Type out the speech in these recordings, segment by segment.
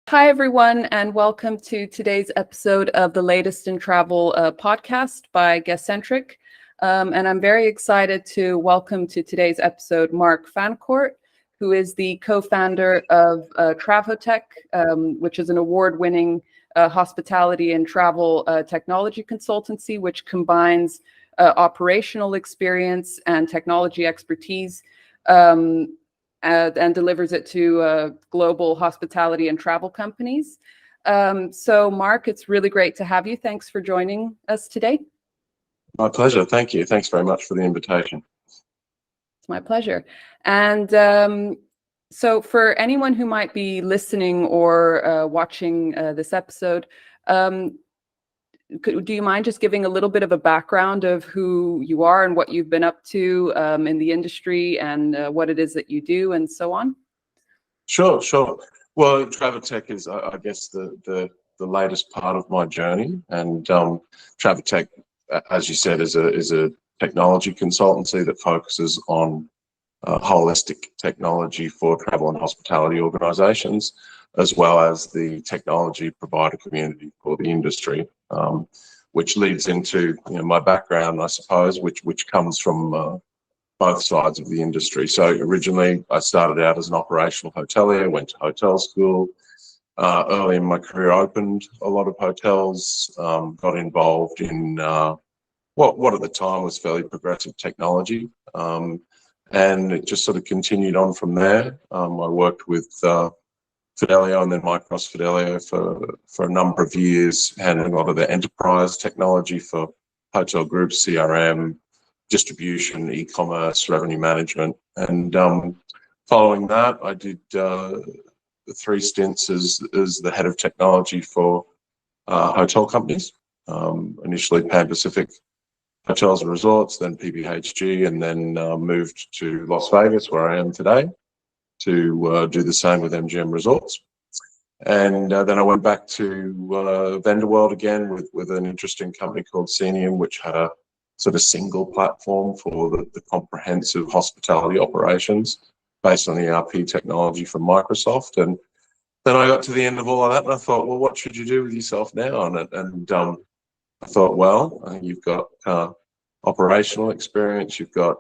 Hi, everyone, and welcome to today's episode of the Latest in Travel podcast by GuestCentric. And I'm very excited to welcome to today's episode Mark Fancourt, who is the co-founder of TRAVHOTECH, which is an award-winning hospitality and travel technology consultancy, which combines operational experience and technology expertise and delivers it to global hospitality and travel companies. So Mark, it's really great to have you. Thanks for joining us today. My pleasure. Thank you. Thanks very much for the invitation. It's my pleasure. And so for anyone who might be listening or watching this episode, do you mind just giving a little bit of a background of who you are and what you've been up to in the industry and what it is that you do and so on? Sure. Well, TRAVHOTECH is, I guess, the latest part of my journey. And TRAVHOTECH, as you said, is a technology consultancy that focuses on holistic technology for travel and hospitality organizations, as well as the technology provider community for the industry, which leads into my background, I suppose, which comes from both sides of the industry. So originally, I started out as an operational hotelier, went to hotel school. Early in my career, opened a lot of hotels, got involved in what at the time was fairly progressive technology. And it just sort of continued on from there. I worked with Fidelio and then Micros Fidelio for a number of years, handling a lot of the enterprise technology for hotel groups, CRM, distribution, e-commerce, revenue management. And following that, I did 3 stints as the head of technology for hotel companies. Initially Pan Pacific Hotels and Resorts, then PPHG, and then moved to Las Vegas, where I am today, to do the same with MGM Resorts. And then I went back to Vendor World again with an interesting company called Scenium, which had a sort of single platform for the comprehensive hospitality operations based on ERP technology from Microsoft. And then I got to the end of all of that and I thought, well, what should you do with yourself now? And I thought, well, you've got operational experience, you've got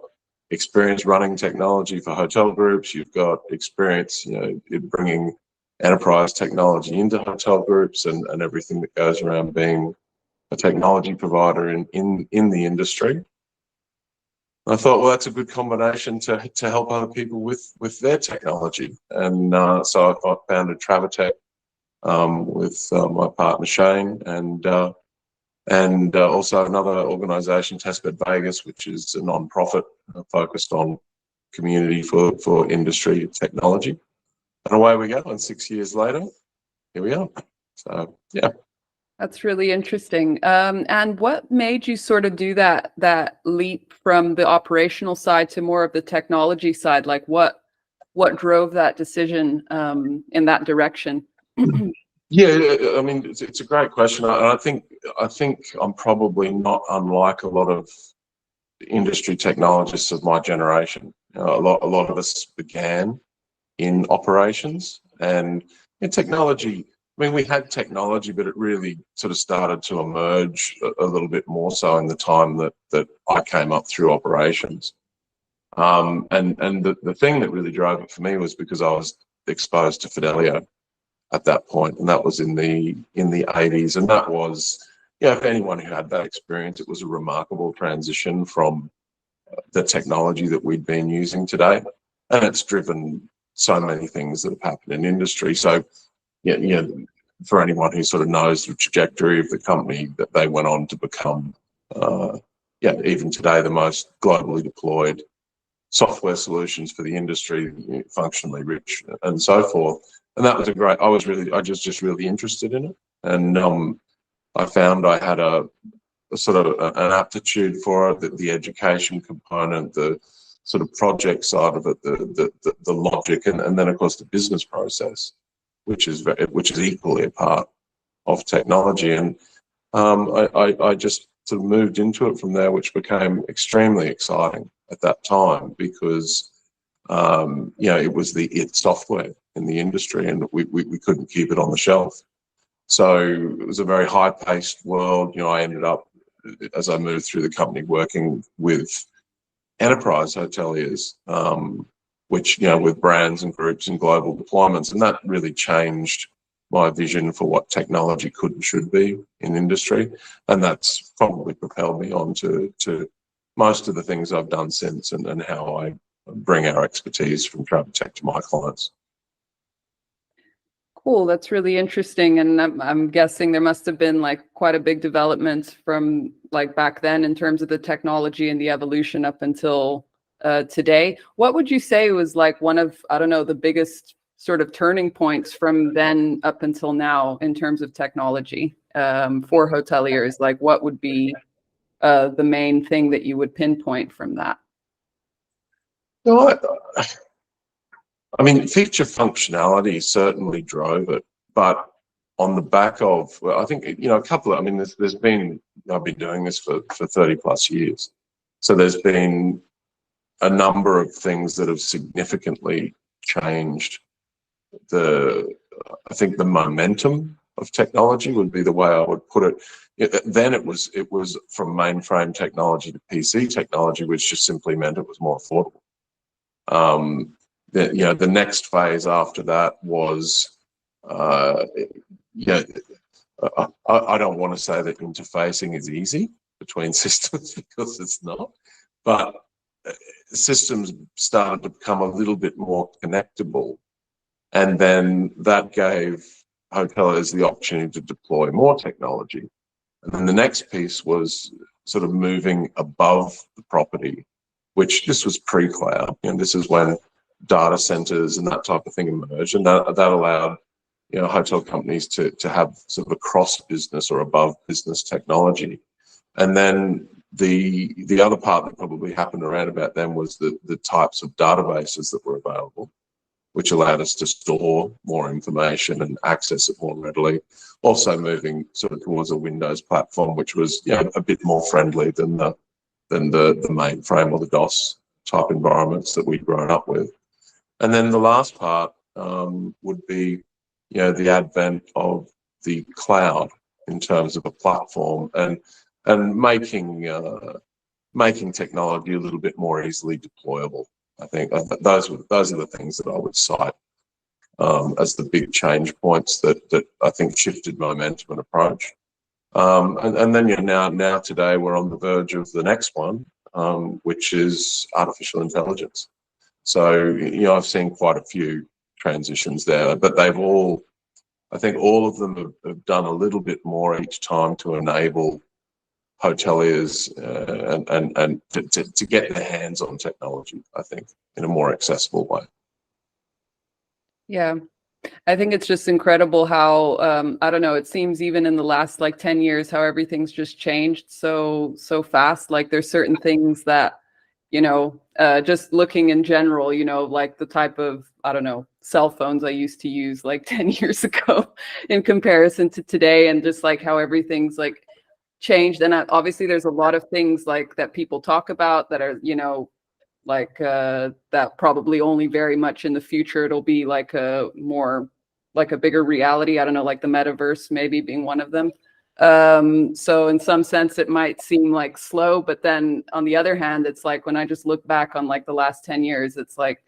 experience running technology for hotel groups, you've got experience, in bringing enterprise technology into hotel groups and everything that goes around being a technology provider in the industry. I thought, well, that's a good combination to help other people with their technology. And so I founded TRAVHOTECH with my partner Shane and also another organization, Testbed Vegas, which is a non-profit focused on community for industry technology. And away we go. And 6 years later, here we are. So, yeah. That's really interesting. And what made you sort of do that leap from the operational side to more of the technology side? Like what drove that decision in that direction? Yeah, I mean, it's a great question. I think I'm probably not unlike a lot of industry technologists of my generation. A lot of us began in operations and in technology. I mean, we had technology, but it really sort of started to emerge a little bit more so in the time that I came up through operations. And the thing that really drove it for me was because I was exposed to Fidelio at that point, and that was in the 80s, and that was, for anyone who had that experience, it was a remarkable transition from the technology that we'd been using today, and it's driven so many things that have happened in industry. So, for anyone who sort of knows the trajectory of the company, that they went on to become, even today, the most globally deployed software solutions for the industry, functionally rich, and so forth. And that was I was just really interested in it. And I found I had a sort of an aptitude for it, the education component, the sort of project side of it, the logic, and then of course the business process, which is equally a part of technology. And I just sort of moved into it from there, which became extremely exciting at that time because It was the software in the industry, and we couldn't keep it on the shelf. So it was a very high-paced world. I ended up, as I moved through the company, working with enterprise hoteliers, which, with brands and groups and global deployments, and that really changed my vision for what technology could and should be in industry. And that's probably propelled me on to most of the things I've done since, and how I bring our expertise from TRAVHOTECH to my clients. Cool. That's really interesting. And I'm guessing there must have been like quite a big development from like back then in terms of the technology and the evolution up until today. What would you say was like one of, I don't know, the biggest sort of turning points from then up until now in terms of technology for hoteliers? Like what would be the main thing that you would pinpoint from that? I mean, feature functionality certainly drove it, but on the back of, I think, a couple of, I mean, there's been, I've been doing this for 30 plus years. So there's been a number of things that have significantly changed I think the momentum of technology would be the way I would put it. Then it was from mainframe technology to PC technology, which just simply meant it was more affordable. The next phase after that was, I don't want to say that interfacing is easy between systems, because it's not, but systems started to become a little bit more connectable. And then that gave hoteliers the opportunity to deploy more technology. And then the next piece was sort of moving above the property, which this was pre-cloud. This is when data centers and that type of thing emerged, and that allowed hotel companies to have sort of a cross business or above business technology. And then the other part that probably happened around about then was the types of databases that were available, which allowed us to store more information and access it more readily. Also moving sort of towards a Windows platform, which was a bit more friendly than the mainframe or the DOS type environments that we'd grown up with. And then the last part would be, the advent of the cloud in terms of a platform, and making technology a little bit more easily deployable. I think those are the things that I would cite as the big change points that I think shifted momentum and approach. And then now today we're on the verge of the next one, which is artificial intelligence. So I've seen quite a few transitions there, but I think all of them have done a little bit more each time to enable hoteliers and to get their hands on technology, I think, in a more accessible way. Yeah, I think it's just incredible how, I don't know, it seems even in the last like 10 years, how everything's just changed so fast. Like there's certain things that, just looking in general, like the type of, I don't know, cell phones I used to use like 10 years ago in comparison to today, and just like how everything's like changed. And obviously there's a lot of things like that people talk about that are, like that probably only very much in the future it'll be like a more like a bigger reality. I don't know, like the metaverse maybe being one of them. So in some sense it might seem like slow, but then on the other hand, it's like when I just look back on like the last 10 years, it's like,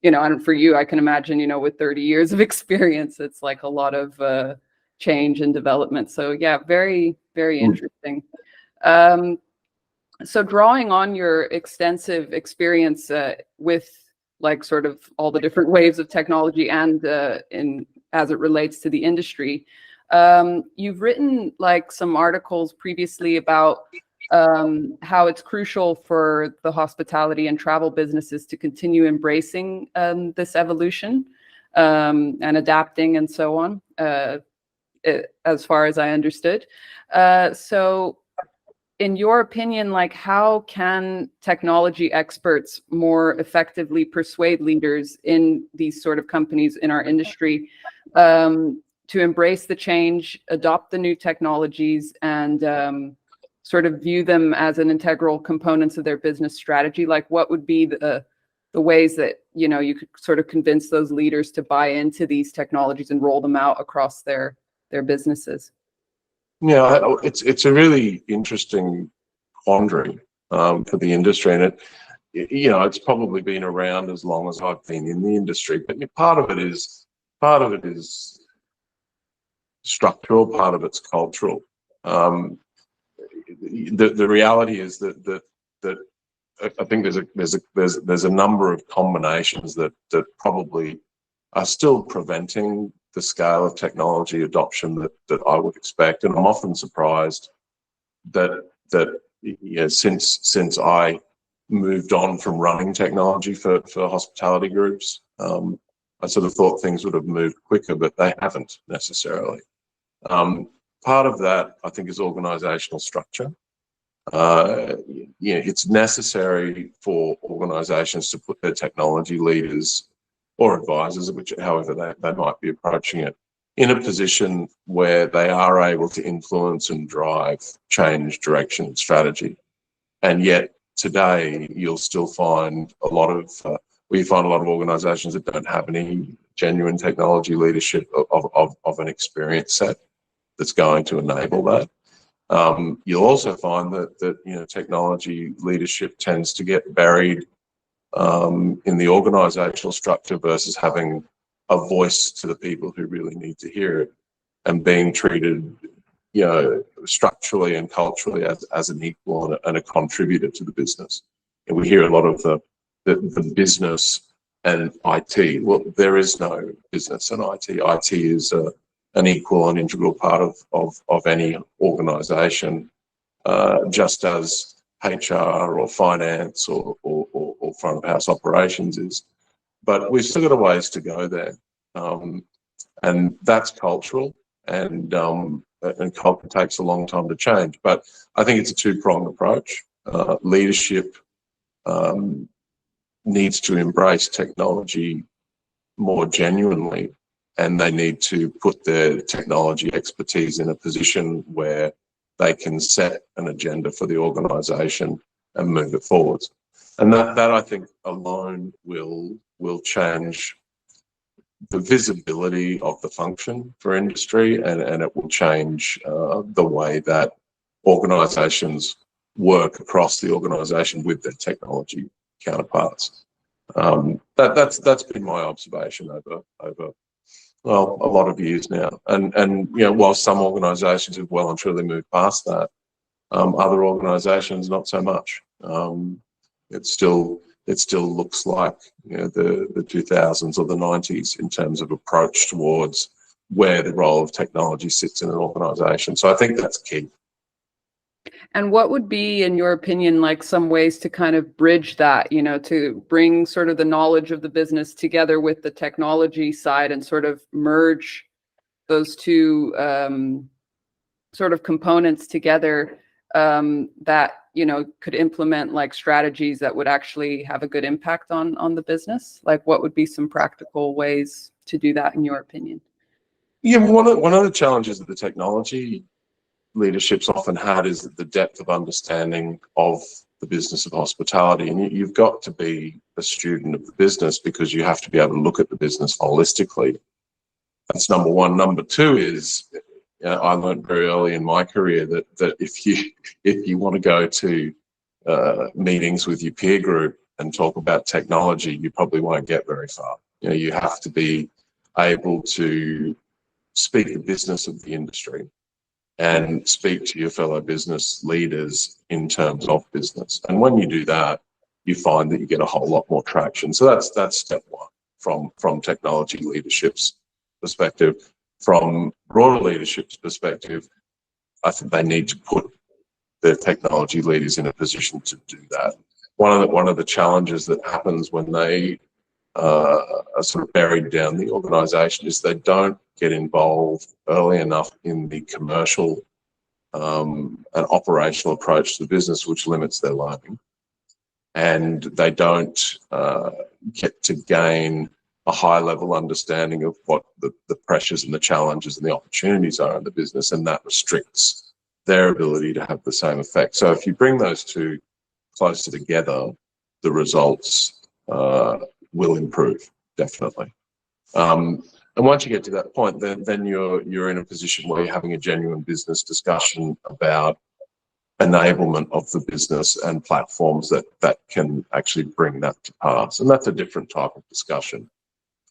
and for you, I can imagine, with 30 years of experience, it's like a lot of change and development. So yeah, very, very interesting. So drawing on your extensive experience with like sort of all the different waves of technology and as it relates to the industry, you've written like some articles previously about how it's crucial for the hospitality and travel businesses to continue embracing this evolution and adapting and so on, as far as I understood. So in your opinion, like how can technology experts more effectively persuade leaders in these sort of companies in our industry to embrace the change, adopt the new technologies, and sort of view them as an integral components of their business strategy? Like what would be the the ways that, you know, you could sort of convince those leaders to buy into these technologies and roll them out across their businesses? Yeah, it's a really interesting quandary for the industry, and you know, it's probably been around as long as I've been in the industry. But part of it is structural, part of it's cultural. The reality is that I think there's a number of combinations that probably are still preventing the scale of technology adoption that I would expect. And I'm often surprised that you know, since I moved on from running technology for hospitality groups, I sort of thought things would have moved quicker, but they haven't necessarily. Part of that, I think, is organizational structure. You know, it's necessary for organizations to put their technology leaders or advisors, however they might be approaching it, in a position where they are able to influence and drive change, direction, and strategy. And yet today, you'll still find a lot of organizations that don't have any genuine technology leadership of an experience set that's going to enable that. You'll also find that you know, technology leadership tends to get buried in the organizational structure versus having a voice to the people who really need to hear it, and being treated, you know, structurally and culturally as an equal and a contributor to the business. And we hear a lot of the business and IT. Well, there is no business and IT. IT is an equal and integral part of any organization, just as HR or finance or front of house operations is. But we've still got a ways to go there. And that's cultural, and culture takes a long time to change. But I think it's a two-pronged approach. Leadership needs to embrace technology more genuinely, and they need to put their technology expertise in a position where they can set an agenda for the organization and move it forwards. And that I think alone will change the visibility of the function for industry, and it will change the way that organizations work across the organization with their technology counterparts. That's been my observation over well, a lot of years now. And you know, while some organizations have well and truly moved past that, other organizations not so much. It still looks like, you know, the 2000s or the 90s in terms of approach towards where the role of technology sits in an organization. So I think that's key. And what would be, in your opinion, like some ways to kind of bridge that, you know, to bring sort of the knowledge of the business together with the technology side and sort of merge those two sort of components together, that, you know, could implement like strategies that would actually have a good impact on the business? Like, what would be some practical ways to do that, in your opinion? Yeah, one of the challenges that the technology leadership's often had is the depth of understanding of the business of hospitality. And you've got to be a student of the business, because you have to be able to look at the business holistically. That's number one. Number two is, I learned very early in my career that if you want to go to meetings with your peer group and talk about technology, you probably won't get very far. You know, you have to be able to speak the business of the industry and speak to your fellow business leaders in terms of business. And when you do that, you find that you get a whole lot more traction. So that's step one from technology leadership's perspective. From broader leadership's perspective, I think they need to put their technology leaders in a position to do that. One of the challenges that happens when they are sort of buried down the organization is they don't get involved early enough in the commercial and operational approach to the business, which limits their learning. And they don't get to gain a high level understanding of what the pressures and the challenges and the opportunities are in the business, and that restricts their ability to have the same effect. So if you bring those two closer together, the results will improve, definitely. And once you get to that point, then you're in a position where you're having a genuine business discussion about enablement of the business and platforms that can actually bring that to pass. And that's a different type of discussion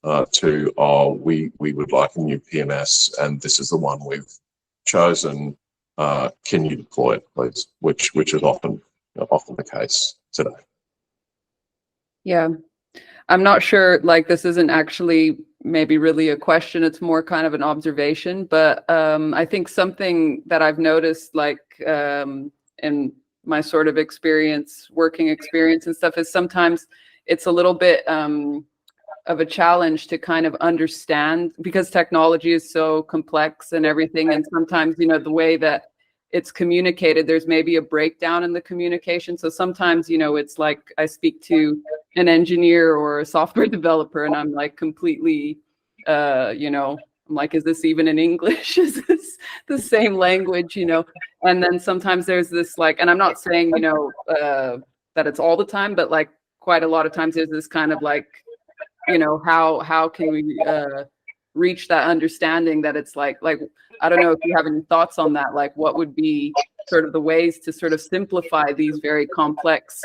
we would like a new PMS and this is the one we've chosen. Can you deploy it, please? Which is often the case today. Yeah. I'm not sure, like, this isn't actually maybe really a question, it's more kind of an observation, but I think something that I've noticed, like, in my sort of working experience and stuff, is sometimes it's a little bit of a challenge to kind of understand, because technology is so complex and everything, and sometimes, the way that it's communicated, there's maybe a breakdown in the communication. So sometimes, it's like I speak to an engineer or a software developer and I'm like completely, I'm like, is this even in English? Is this the same language, And then sometimes there's this, like, and I'm not saying, that it's all the time, but like quite a lot of times there's this kind of like, how can we reach that understanding that it's like, I don't know if you have any thoughts on that, like what would be sort of the ways to sort of simplify these very complex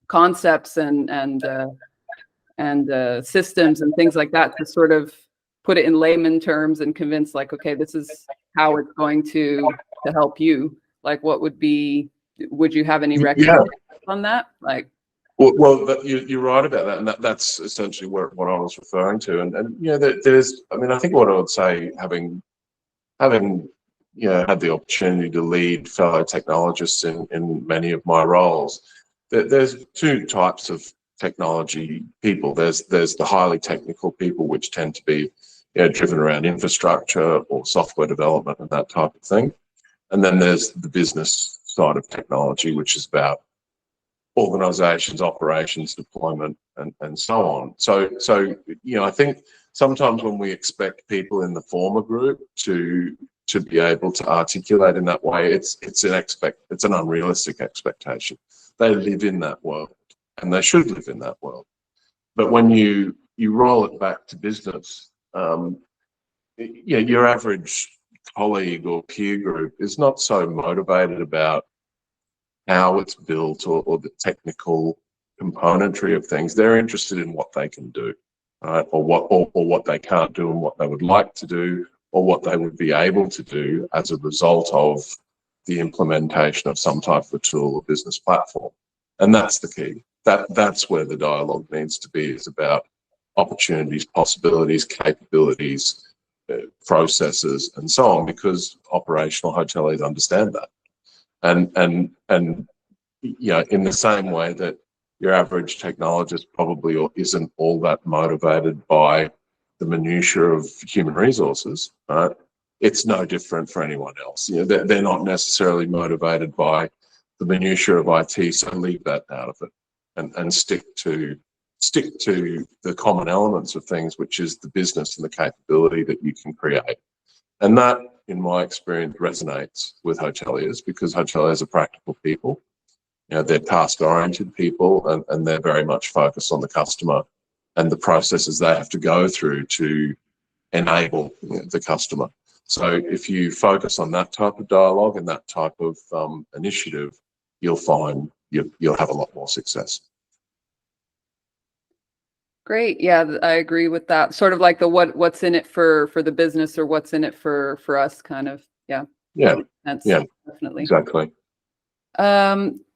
concepts and systems and things like that, to sort of put it in layman terms and convince, like, okay, this is how it's going to help you. Like, would you have any recommendations on that? Like, well, you're right about that, and that's essentially what I was referring to. And there's, I think what I would say, having had the opportunity to lead fellow technologists in many of my roles, there's two types of technology people. There's the highly technical people, which tend to be driven around infrastructure or software development and that type of thing. And then there's the business side of technology, which is about organizations, operations, deployment, and so on. So I think sometimes when we expect people in the former group to be able to articulate in that way, it's an unrealistic expectation. They live in that world, and they should live in that world. But when you roll it back to business, your average colleague or peer group is not so motivated about how it's built or the technical componentry of things. They're interested in what they can do, right? Or what they can't do and what they would like to do, or what they would be able to do as a result of the implementation of some type of a tool or business platform. And that's the key. That's where the dialogue needs to be, is about opportunities, possibilities, capabilities, processes, and so on, because operational hoteliers understand that. And in the same way that your average technologist probably isn't all that motivated by the minutiae of human resources, right? It's no different for anyone else. They're not necessarily motivated by the minutiae of IT, so leave that out of it and stick to the common elements of things, which is the business and the capability that you can create. And that, in my experience, resonates with hoteliers, because hoteliers are practical people. They're task-oriented people, and they're very much focused on the customer and the processes they have to go through to enable the customer. So if you focus on that type of dialogue and that type of initiative, you'll find you'll have a lot more success. Great. Yeah, I agree with that. Sort of like the what's in it for the business, or what's in it for us, kind of. Yeah. Yeah. Definitely. Exactly.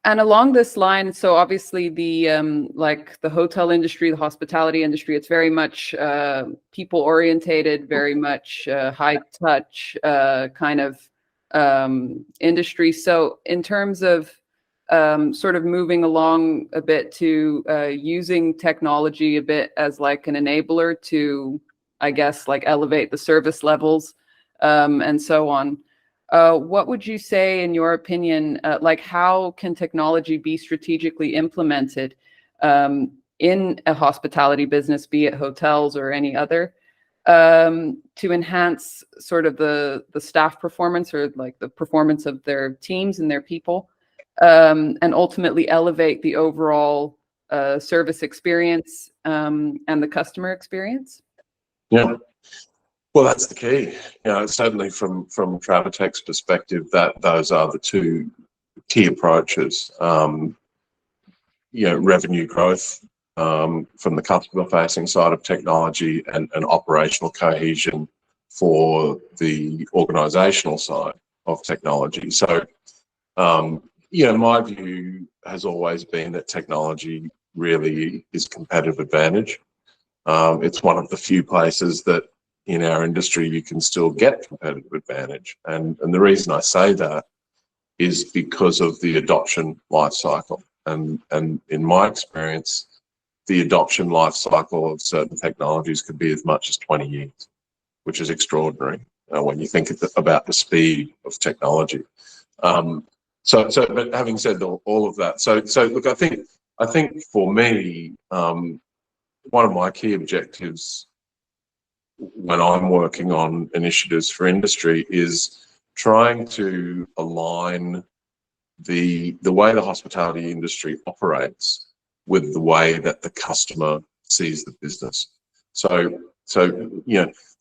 And along this line, so obviously the like the hotel industry, the hospitality industry, it's very much people orientated, very much high touch kind of industry. So in terms of sort of moving along a bit to using technology a bit as like an enabler to, I guess, like elevate the service levels and so on. What would you say, in your opinion, like how can technology be strategically implemented in a hospitality business, be it hotels or any other, to enhance sort of the staff performance, or like the performance of their teams and their people, and ultimately elevate the overall service experience and the customer experience? Yeah. Well, that's the key. Certainly from TRAVHOTECH's perspective, that those are the two key approaches. Revenue growth from the customer-facing side of technology, and operational cohesion for the organizational side of technology. So, my view has always been that technology really is competitive advantage. It's one of the few places that in our industry you can still get competitive advantage. And the reason I say that is because of the adoption life cycle. And in my experience, the adoption life cycle of certain technologies could be as much as 20 years, which is extraordinary when you think about the speed of technology. But having said all of that, so look, I think for me, one of my key objectives when I'm working on initiatives for industry is trying to align the way the hospitality industry operates with the way that the customer sees the business. So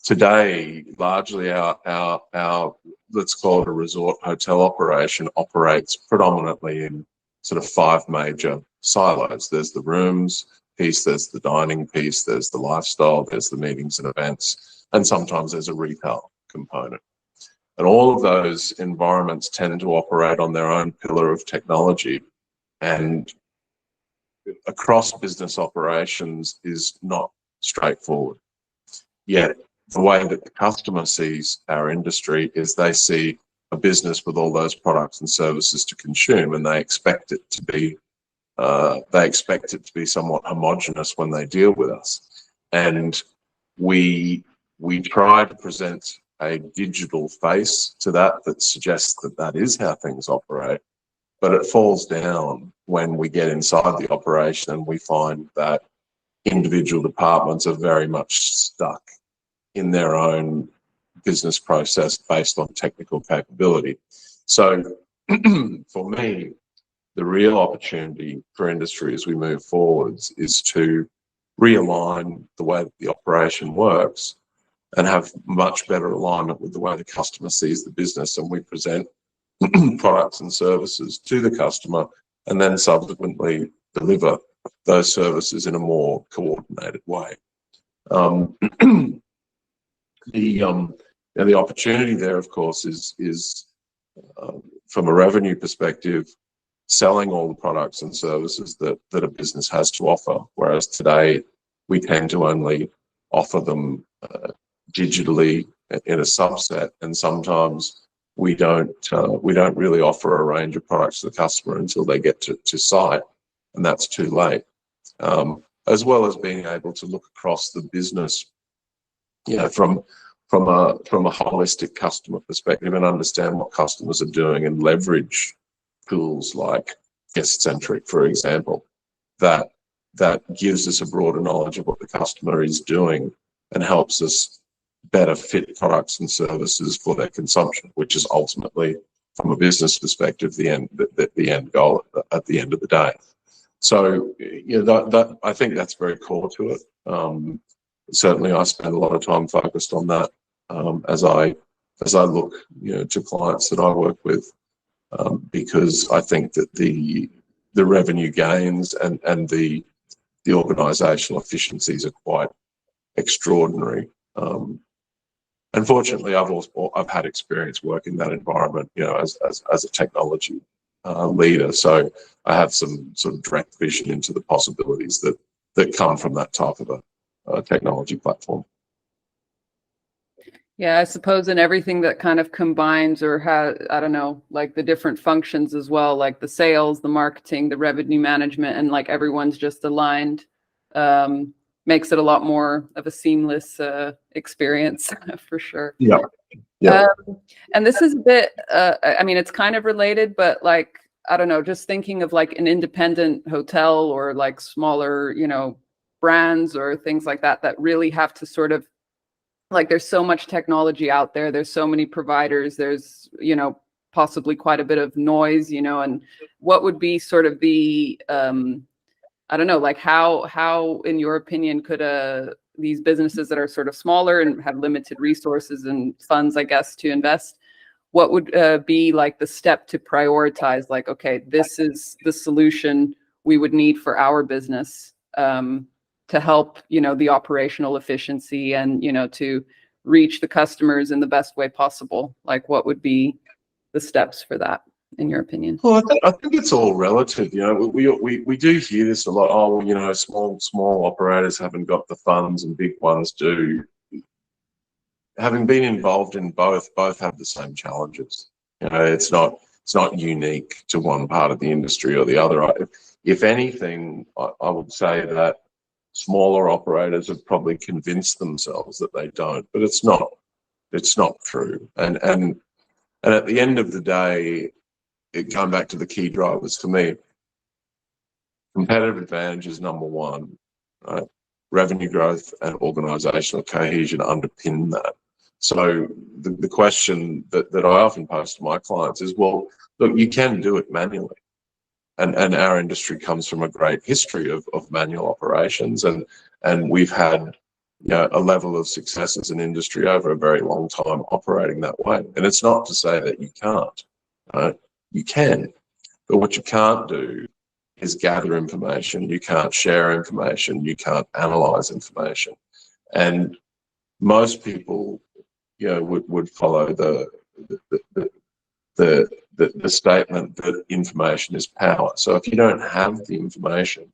today, largely our let's call it a resort hotel operation operates predominantly in sort of 5 major silos. There's the rooms piece, there's the dining piece, there's the lifestyle, there's the meetings and events, and sometimes there's a retail component. And all of those environments tend to operate on their own pillar of technology, and across business operations is not straightforward. Yet the way that the customer sees our industry is they see a business with all those products and services to consume, and they expect it to be somewhat homogenous when they deal with us. And we try to present a digital face to that suggests that is how things operate, but it falls down when we get inside the operation and we find that individual departments are very much stuck in their own business process based on technical capability. So for me, the real opportunity for industry as we move forwards is to realign the way that the operation works and have much better alignment with the way the customer sees the business, and we present products and services to the customer and then subsequently deliver those services in a more coordinated way. The opportunity there, of course, is from a revenue perspective, selling all the products and services that a business has to offer, whereas today we tend to only offer them digitally in a subset, and sometimes we don't really offer a range of products to the customer until they get to site, and that's too late. As well as being able to look across the business, from a holistic customer perspective and understand what customers are doing and leverage tools like GuestCentric, for example, that gives us a broader knowledge of what the customer is doing and helps us better fit products and services for their consumption, which is ultimately, from a business perspective, the end goal at the end of the day. So that I think that's very core to it. Certainly, I spend a lot of time focused on that as I look to clients that I work with, because I think that the revenue gains and the organisational efficiencies are quite extraordinary. Unfortunately, I've had experience working in that environment, as a technology leader, so I have some sort of direct vision into the possibilities that come from that type of a technology platform. Yeah, I suppose in everything that kind of combines or has, I don't know, like the different functions as well, like the sales, the marketing, the revenue management, and like everyone's just aligned, makes it a lot more of a seamless experience for sure. Yeah. Yeah. And this is a bit, I mean, it's kind of related, but like, I don't know, just thinking of like an independent hotel or like smaller, brands or things like that really have to sort of, like, there's so much technology out there. There's so many providers. There's, possibly quite a bit of noise, and what would be sort of the, I don't know, like how in your opinion could these businesses that are sort of smaller and have limited resources and funds, I guess, to invest, what would be like the step to prioritize, like, okay, this is the solution we would need for our business to help, the operational efficiency and, to reach the customers in the best way possible? Like, what would be the steps for that, in your opinion? Well, I think it's all relative. We do hear this a lot. Oh, well, small operators haven't got the funds and big ones do. Having been involved in both have the same challenges. It's not unique to one part of the industry or the other. If anything, I would say that smaller operators have probably convinced themselves that they don't, but it's not true. And at the end of the day, going back to the key drivers for me, competitive advantage is number one, right? Revenue growth and organizational cohesion underpin that. So the question that I often pose to my clients is, well, look, you can do it manually. And our industry comes from a great history of manual operations, and we've had a level of success as an industry over a very long time operating that way. And it's not to say that you can't, right? You can, but what you can't do is gather information. You can't share information. You can't analyze information. And most people, would follow the statement that information is power. So if you don't have the information,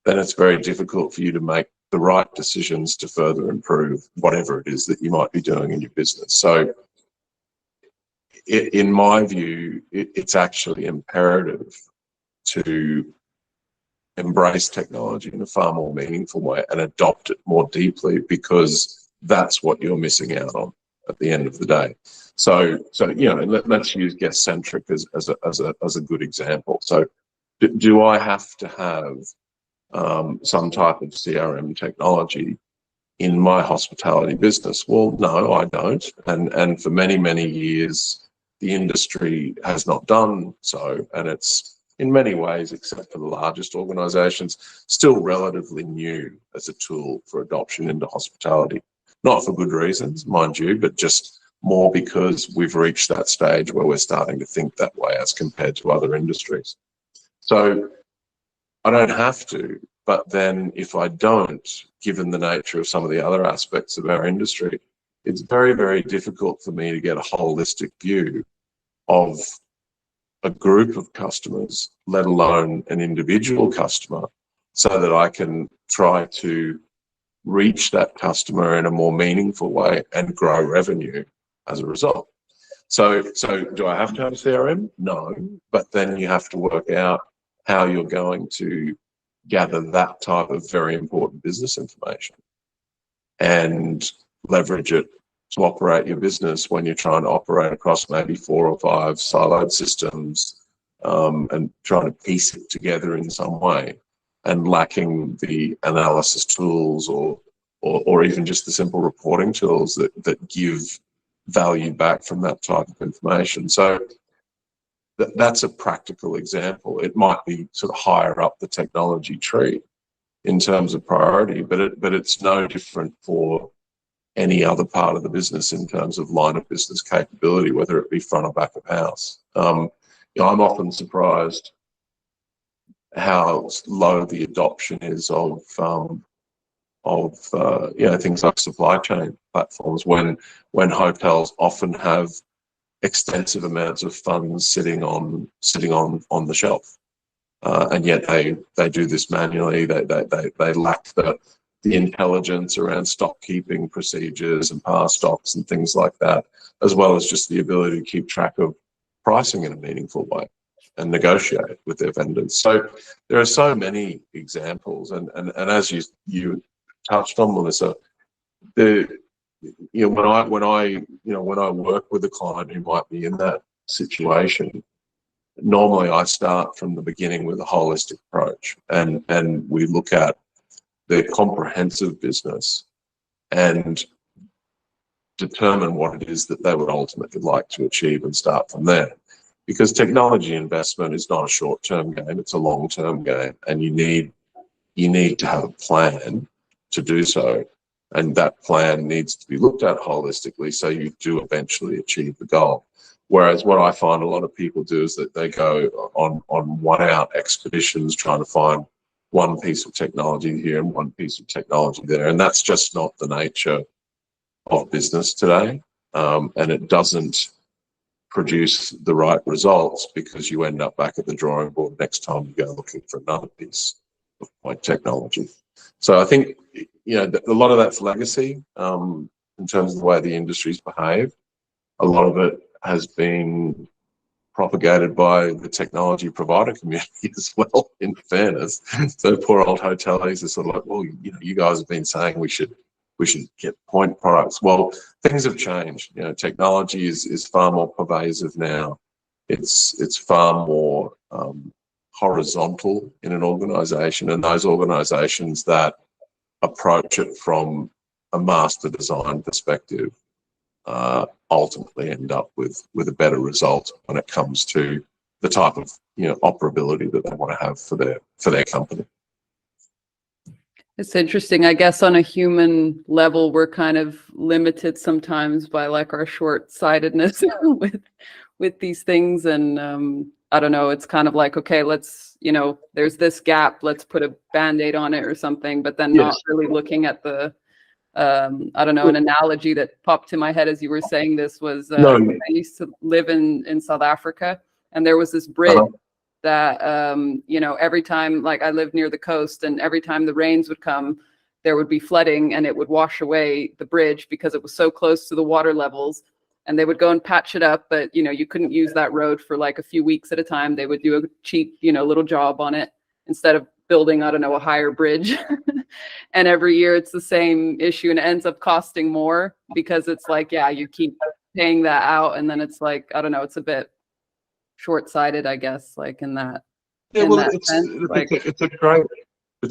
then it's very difficult for you to make the right decisions to further improve whatever it is that you might be doing in your business. So in my view, it's actually imperative to embrace technology in a far more meaningful way and adopt it more deeply, because that's what you're missing out on at the end of the day. So let's use GuestCentric as a good example. So do I have to have some type of CRM technology in my hospitality business? Well, no, I don't. And for many, many years, the industry has not done so. And it's in many ways, except for the largest organizations, still relatively new as a tool for adoption into hospitality. Not for good reasons, mind you, but just more because we've reached that stage where we're starting to think that way as compared to other industries. So I don't have to, but then if I don't, given the nature of some of the other aspects of our industry, it's very, very difficult for me to get a holistic view of a group of customers, let alone an individual customer, so that I can try to reach that customer in a more meaningful way and grow revenue as a result. So do I have to have a CRM? No, but then you have to work out how you're going to gather that type of very important business information and leverage it to operate your business when you're trying to operate across maybe 4 or 5 siloed systems, and trying to piece it together in some way, and lacking the analysis tools or even just the simple reporting tools that give value back from that type of information. So that's a practical example. It might be sort of higher up the technology tree in terms of priority, but it's no different for any other part of the business in terms of line of business capability, whether it be front or back of house. I'm often surprised how low the adoption is of things like supply chain platforms when hotels often have extensive amounts of funds sitting on the shelf, and yet they do this manually. They lack the intelligence around stock keeping procedures and past stocks and things like that, as well as just the ability to keep track of pricing in a meaningful way and negotiate with their vendors. So there are so many examples, and as you touched on, Melissa, when I work with a client who might be in that situation, normally I start from the beginning with a holistic approach, and we look at their comprehensive business and determine what it is that they would ultimately like to achieve and start from there. Because technology investment is not a short-term game, it's a long-term game, and you need you need to have a plan to do so. And that plan needs to be looked at holistically so you do eventually achieve the goal. Whereas what I find a lot of people do is that they go on one-out expeditions trying to find one piece of technology here and one piece of technology there. And that's just not the nature of business today. And it doesn't produce the right results because you end up back at the drawing board next time you go looking for another piece of point technology. So I think, you know, a lot of that's legacy in terms of the way the industry's behaved. A lot of it has been propagated by the technology provider community as well, in fairness. So poor old hoteliers are sort of like, well, you know, you guys have been saying we should get point products. Well, things have changed. You know, technology is far more pervasive now. It's far more horizontal in an organization, and those organizations that approach it from a master design perspective ultimately end up with a better result when it comes to the type of, you know, operability that they want to have for their company. It's interesting. I guess on a human level, we're kind of limited sometimes by like our short-sightedness with these things. And I don't know, it's kind of like, okay, let's, you know, there's this gap, let's put a Band-Aid on it or something, but then not really looking at the, I don't know, an analogy that popped in my head as you were saying this was, I used to live in South Africa, and there was this bridge that, you know, every time, like I lived near the coast, and every time the rains would come, there would be flooding and it would wash away the bridge because it was so close to the water levels. And they would go and patch it up, but, you know, you couldn't use that road for like a few weeks at a time. They would do a cheap, you know, little job on it instead of building, I don't know, a higher bridge. And every year it's the same issue, and it ends up costing more because it's like, yeah, you keep paying that out. And then it's like, I don't know, it's a bit short-sighted, I guess, like in that. Yeah, well, it's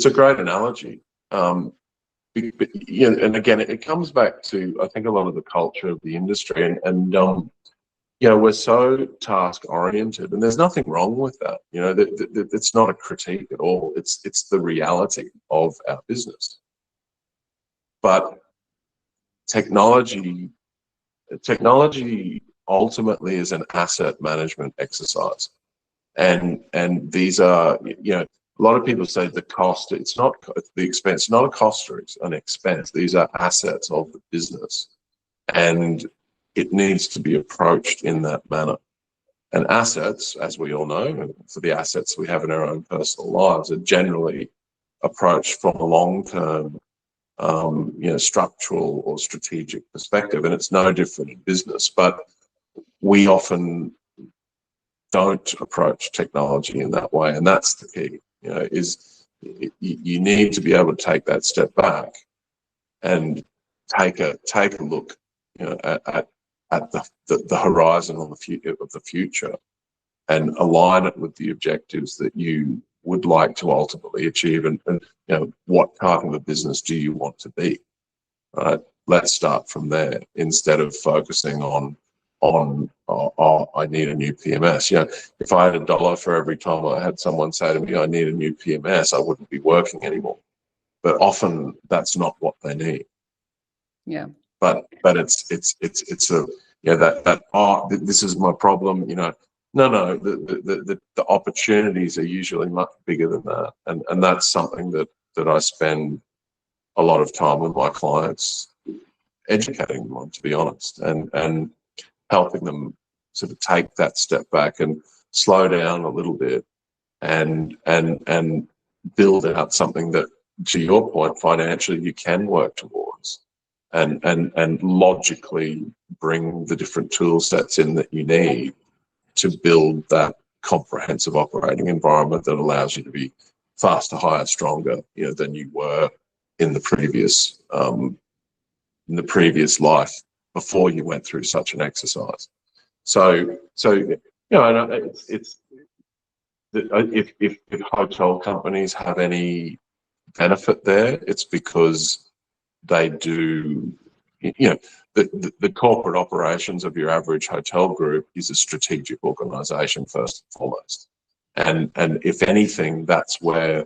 a great analogy. But, you know, and again, it comes back to, I think, a lot of the culture of the industry, and you know, we're so task oriented, and there's nothing wrong with that. You know, it's not a critique at all. It's the reality of our business. But technology ultimately is an asset management exercise, and these are, you know, a lot of people say the cost, it's not the expense, not a cost or an expense. These are assets of the business, and it needs to be approached in that manner. And assets, as we all know, for the assets we have in our own personal lives, are generally approached from a long-term, you know, structural or strategic perspective, and it's no different in business. But we often don't approach technology in that way, and that's the key. You know, is you need to be able to take that step back and take a look, you know, at the horizon of the future, and align it with the objectives that you would like to ultimately achieve, and you know, what type of a business do you want to be? Right. Let's start from there instead of focusing on I need a new PMS. You know, if I had $1 for every time I had someone say to me, I need a new PMS, I wouldn't be working anymore. But often that's not what they need. Yeah. But it's a, you know, that this is my problem. You know, no, the opportunities are usually much bigger than that, and that's something that I spend a lot of time with my clients educating them on, to be honest, and helping them sort of take that step back and slow down a little bit, and build out something that, to your point, financially you can work towards, and logically bring the different tool sets in that you need to build that comprehensive operating environment that allows you to be faster, higher, stronger, you know, than you were in the previous life before you went through such an exercise. So you know, and it's if hotel companies have any benefit there, it's because they do, you know, the corporate operations of your average hotel group is a strategic organization first and foremost, and if anything, that's where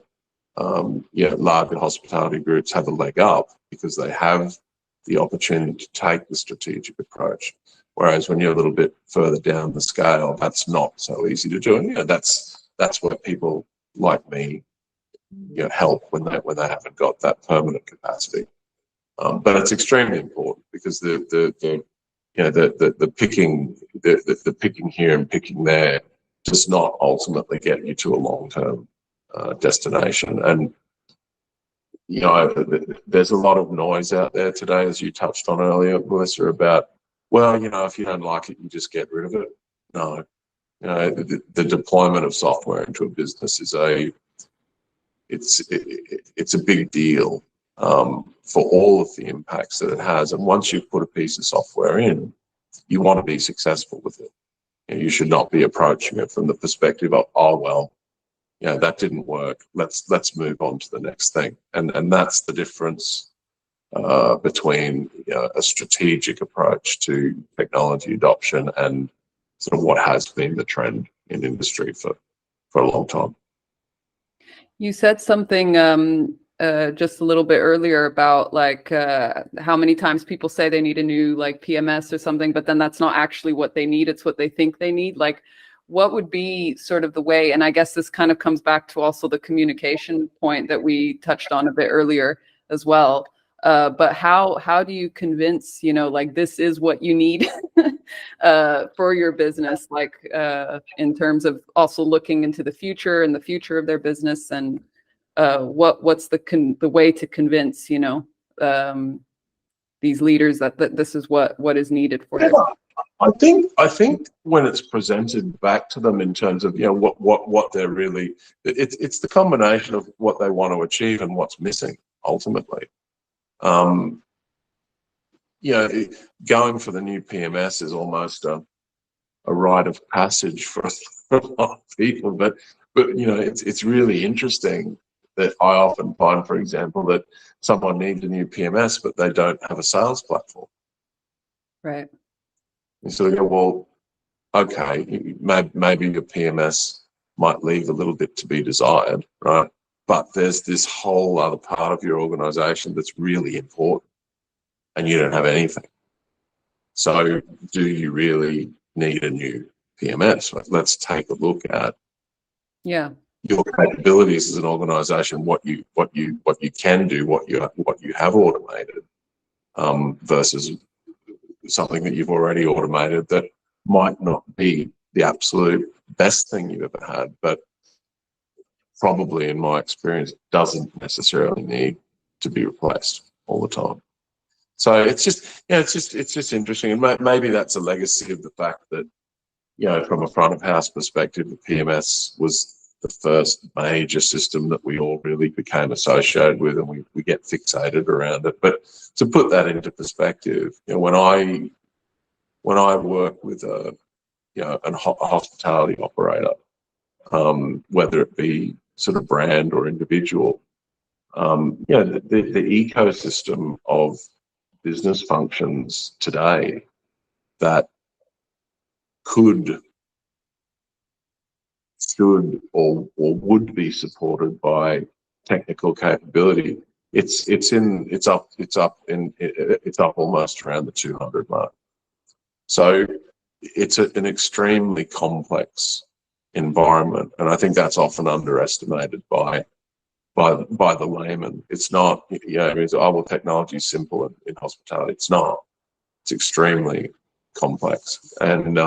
larger hospitality groups have a leg up because they have the opportunity to take the strategic approach. Whereas when you're a little bit further down the scale, that's not so easy to do. And that's where people like me, help when they haven't got that permanent capacity. But it's extremely important because the picking here and picking there does not ultimately get you to a long-term destination. And there's a lot of noise out there today, as you touched on earlier, Melissa, about, well, if you don't like it, you just get rid of it. No, the deployment of software into a business is it's a big deal for all of the impacts that it has. And once you've put a piece of software in, you want to be successful with it. You should not be approaching it from the perspective of, oh, well, that didn't work. Let's move on to the next thing. And that's the difference between a strategic approach to technology adoption and sort of what has been the trend in industry for a long time. You said something just a little bit earlier about how many times people say they need a new PMS or something, but then that's not actually what they need. It's what they think they need. What would be sort of the way, and I guess this kind of comes back to also the communication point that we touched on a bit earlier as well. But how do you convince, this is what you need for your business, in terms of also looking into the future and the future of their business, and what's the way to convince, these leaders that this is what is needed for them? I think when it's presented back to them in terms of what they're really, it's the combination of what they want to achieve and what's missing ultimately. Going for the new PMS is almost a rite of passage for a lot of people, but it's really interesting that I often find, for example, that someone needs a new PMS but they don't have a sales platform. Right. And so you go, well, okay, maybe your PMS might leave a little bit to be desired, right? But there's this whole other part of your organization that's really important and you don't have anything. So do you really need a new PMS? Let's take a look at your capabilities as an organization, what you can do, what you have automated, versus something that you've already automated that might not be the absolute best thing you've ever had, but probably, in my experience, doesn't necessarily need to be replaced all the time. So it's just interesting, and maybe that's a legacy of the fact that from a front of house perspective, the PMS was the first major system that we all really became associated with, and we get fixated around it. But to put that into perspective, when I work with a hospitality operator, whether it be sort of brand or individual, the ecosystem of business functions today that should or would be supported by technical capability, it's up almost around the 200 mark. So it's an extremely complex environment, and I think that's often underestimated by the layman. It's not, technology is simple in hospitality. It's not. It's extremely complex, and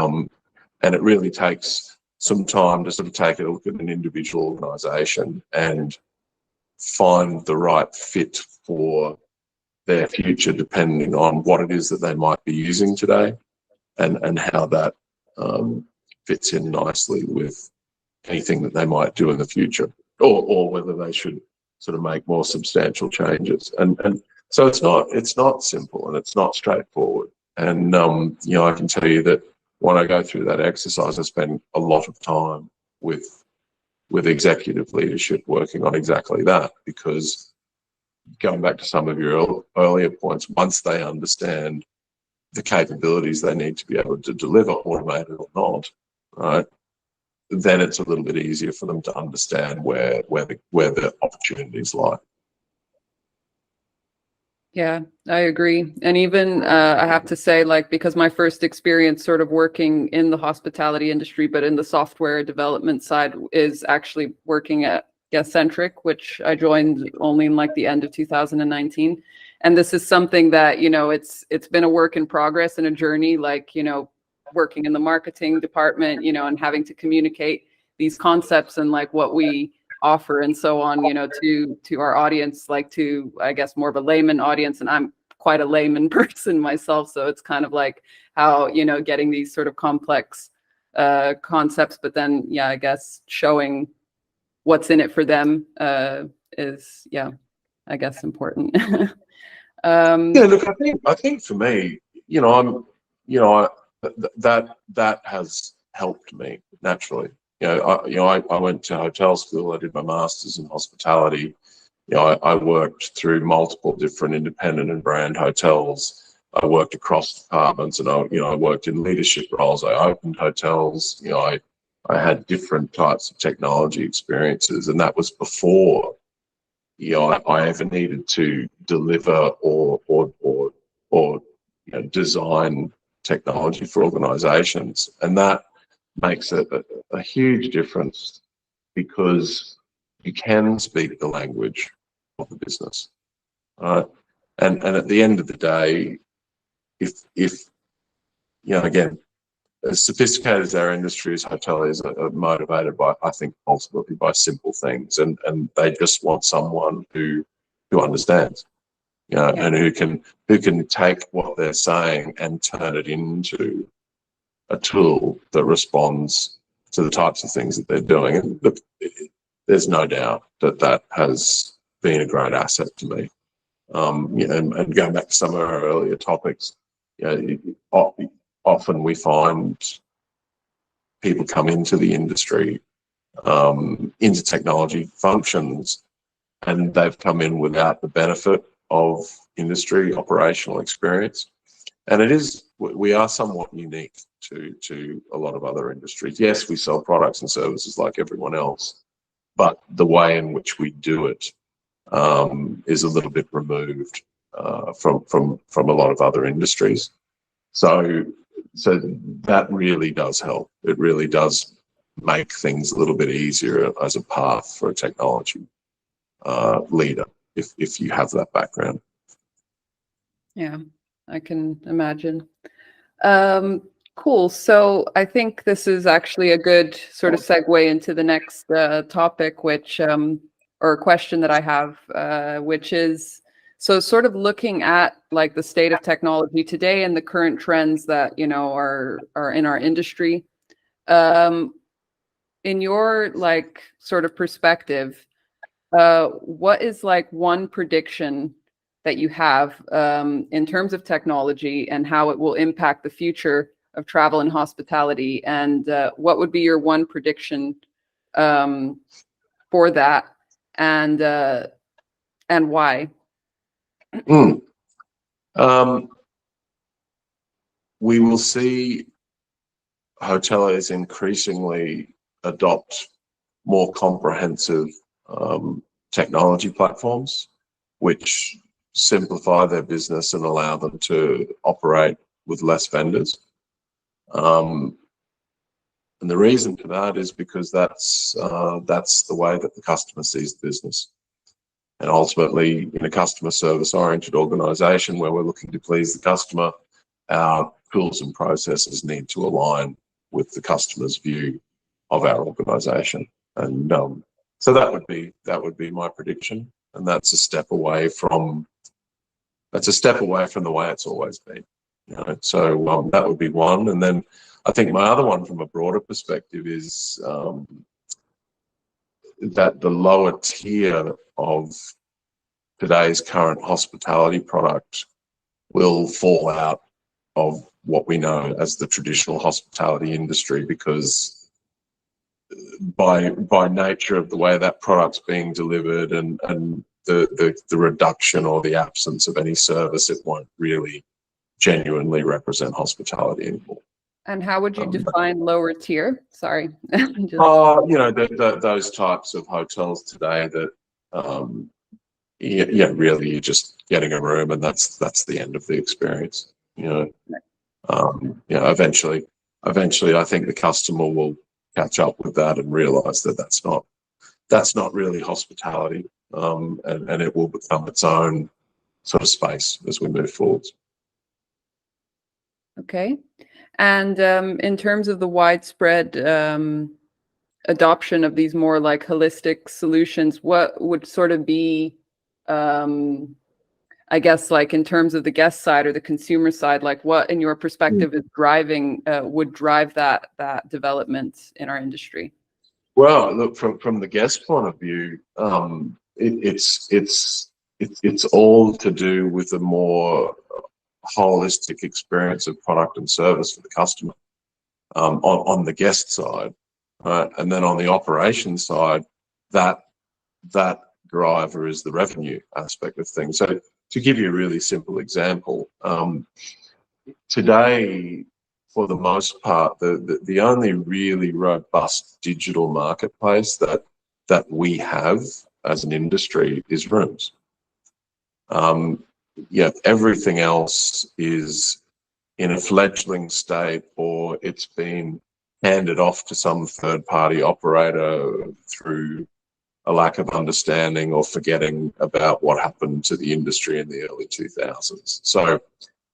it really takes some time to sort of take a look at an individual organisation and find the right fit for their future, depending on what it is that they might be using today, and how that fits in nicely with anything that they might do in the future, or whether they should sort of make more substantial changes. And so it's not simple and it's not straightforward. And I can tell you that when I go through that exercise, I spend a lot of time with executive leadership working on exactly that, because going back to some of your earlier points, once they understand the capabilities they need to be able to deliver, automated or not, right, then it's a little bit easier for them to understand where the opportunities lie. Yeah, I agree. And even I have to say, like, because my first experience sort of working in the hospitality industry, but in the software development side, is actually working at GuestCentric, which I joined only in like the end of 2019. And this is something that, you know, it's been a work in progress and a journey, like, you know, working in the marketing department, you know, and having to communicate these concepts and like what we offer and so on, you know, to our audience, like to, I guess, more of a layman audience. And I'm quite a layman person myself, so it's kind of like how, you know, getting these sort of complex concepts, but then, yeah, I guess showing what's in it for them is, yeah, I guess important. Yeah, look, I think for me, you know, that has helped me naturally. I went to hotel school. I did my master's in hospitality. You know, I worked through multiple different independent and brand hotels. I worked across departments, and I worked in leadership roles. I opened hotels. You know, I had different types of technology experiences, and that was before, you know, I ever needed to deliver or you know, design technology for organizations. And that makes a huge difference, because you can speak the language of the business. And at the end of the day, if you know, again, as sophisticated as our industry is, hoteliers are motivated by, I think, ultimately by simple things, and they just want someone who understands, you know, Yeah. and who can take what they're saying and turn it into a tool that responds to the types of things that they're doing. And look, there's no doubt that has been a great asset to me. You know, and going back to some of our earlier topics, you know, often we find people come into the industry, into technology functions, and they've come in without the benefit of industry operational experience. And we are somewhat unique to a lot of other industries. Yes, we sell products and services like everyone else, but the way in which we do it is a little bit removed from a lot of other industries. So that really does help. It really does make things a little bit easier as a path for a technology leader if you have that background. Yeah, I can imagine. Cool. So I think this is actually a good sort of segue into the next topic, which or question that I have, which is, so sort of looking at like the state of technology today and the current trends that, you know, are in our industry. In your like sort of perspective, what is like one prediction that you have in terms of technology and how it will impact the future of travel and hospitality? And what would be your one prediction for that, and why? We will see hoteliers increasingly adopt more comprehensive technology platforms, which simplify their business and allow them to operate with less vendors. And the reason for that is because that's the way that the customer sees the business. And ultimately, in a customer service-oriented organisation where we're looking to please the customer, our tools and processes need to align with the customer's view of our organisation. And so that would be my prediction. And that's a step away from the way it's always been. You know? So that would be one. And then I think my other one from a broader perspective is that the lower tier of today's current hospitality product will fall out of what we know as the traditional hospitality industry, because by nature of the way that product's being delivered and the reduction or the absence of any service, it won't really genuinely represent hospitality anymore. And how would you define lower tier? Sorry. Just... those types of hotels today that, really you're just getting a room and that's the end of the experience. Eventually, I think the customer will catch up with that and realize that that's not really hospitality, and it will become its own sort of space as we move forwards. Okay. And in terms of the widespread adoption of these more like holistic solutions, what would sort of be, I guess, like in terms of the guest side or the consumer side, like what in your perspective is would drive that development in our industry? Well, look, from the guest point of view, it's all to do with a more holistic experience of product and service for the customer, on the guest side, right? And then on the operations side, that driver is the revenue aspect of things. So to give you a really simple example, today, for the most part, the only really robust digital marketplace that we have as an industry is rooms. Everything else is in a fledgling state, or it's been handed off to some third-party operator through a lack of understanding or forgetting about what happened to the industry in the early 2000s. So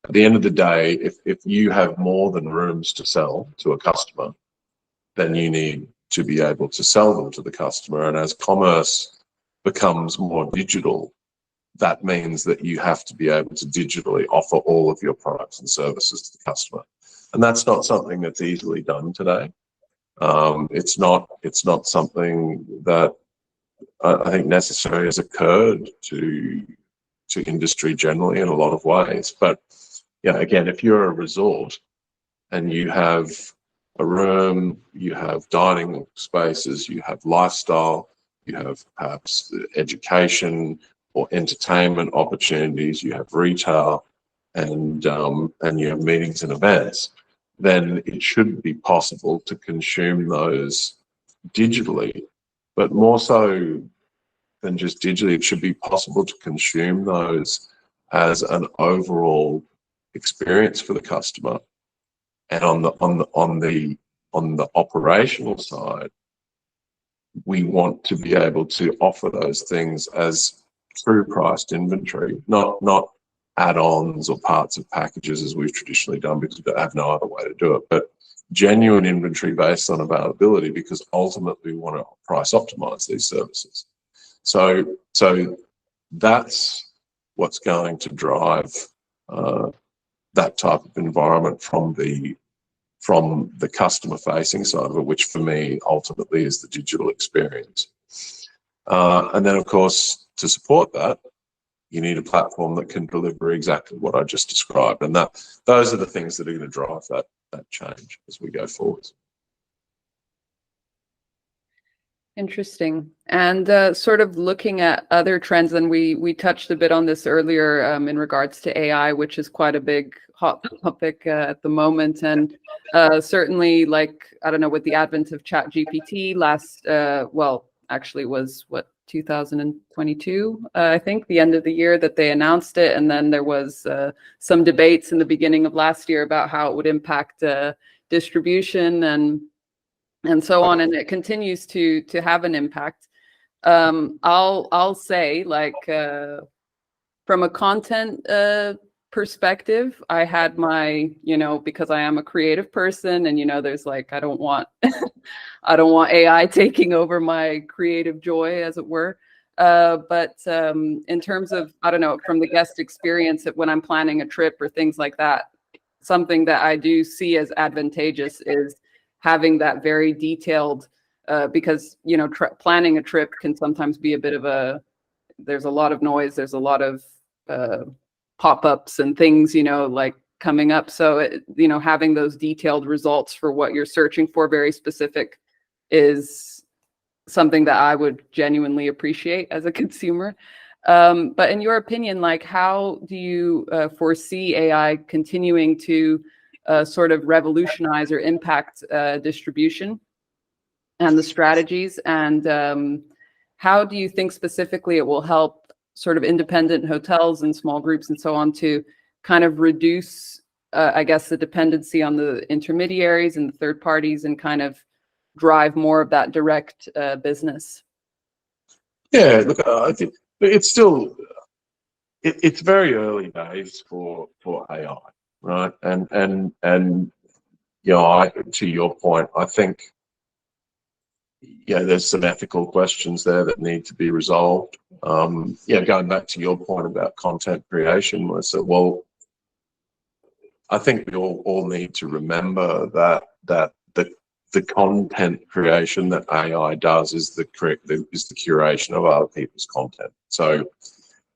at the end of the day, if you have more than rooms to sell to a customer, then you need to be able to sell them to the customer. And as commerce becomes more digital, that means that you have to be able to digitally offer all of your products and services to the customer. And that's not something that's easily done today. It's not something that I think necessarily has occurred to industry generally in a lot of ways. But again, if you're a resort and you have a room, you have dining spaces, you have lifestyle, you have perhaps education or entertainment opportunities, you have retail, and you have meetings and events, then it should be possible to consume those digitally. But more so than just digitally, it should be possible to consume those as an overall experience for the customer. And on the operational side, we want to be able to offer those things as true priced inventory, not add-ons or parts of packages as we've traditionally done, because we have no other way to do it, but genuine inventory based on availability, because ultimately we want to price optimize these services. So that's what's going to drive that type of environment from the customer facing side of it, which for me ultimately is the digital experience. And then of course, to support that, you need a platform that can deliver exactly what I just described. And those are the things that are going to drive that change as we go forward. Interesting. And sort of looking at other trends, and we touched a bit on this earlier in regards to AI, which is quite a big hot topic at the moment. And certainly, like, I don't know, with the advent of ChatGPT actually was 2022, I think, the end of the year that they announced it. And then there was some debates in the beginning of last year about how it would impact distribution and so on, and it continues to have an impact. I'll say, like, from a content perspective, I had my, because I am a creative person, and there's like, I don't want AI taking over my creative joy, as it were. But in terms of, I don't know, from the guest experience, when I'm planning a trip or things like that, something that I do see as advantageous is having that very detailed, because planning a trip can sometimes be a bit of there's a lot of noise, there's a lot of pop-ups and things like coming up. So having those detailed results for what you're searching for, very specific, is something that I would genuinely appreciate as a consumer. But in your opinion, like, how do you foresee AI continuing to sort of revolutionize or impact distribution and the strategies? And how do you think specifically it will help sort of independent hotels and small groups and so on to kind of reduce, I guess, the dependency on the intermediaries and the third parties and kind of drive more of that direct business? Yeah, look, I think it's still, it's very early days for AI, right? And you know, to your point, I think, yeah, there's some ethical questions there that need to be resolved. Yeah, going back to your point about content creation, I said, well, I think we all need to remember that the content creation that AI does is the curation of other people's content. So,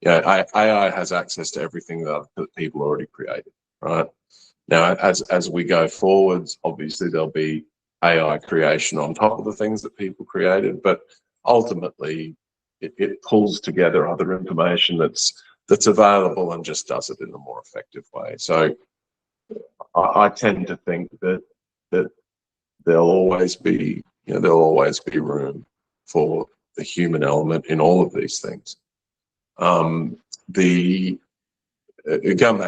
yeah, AI has access to everything that people already created, right? Now, as we go forwards, obviously there'll be AI creation on top of the things that people created, but ultimately it pulls together other information that's available and just does it in a more effective way. So I tend to think that there'll always be room for the human element in all of these things. Going back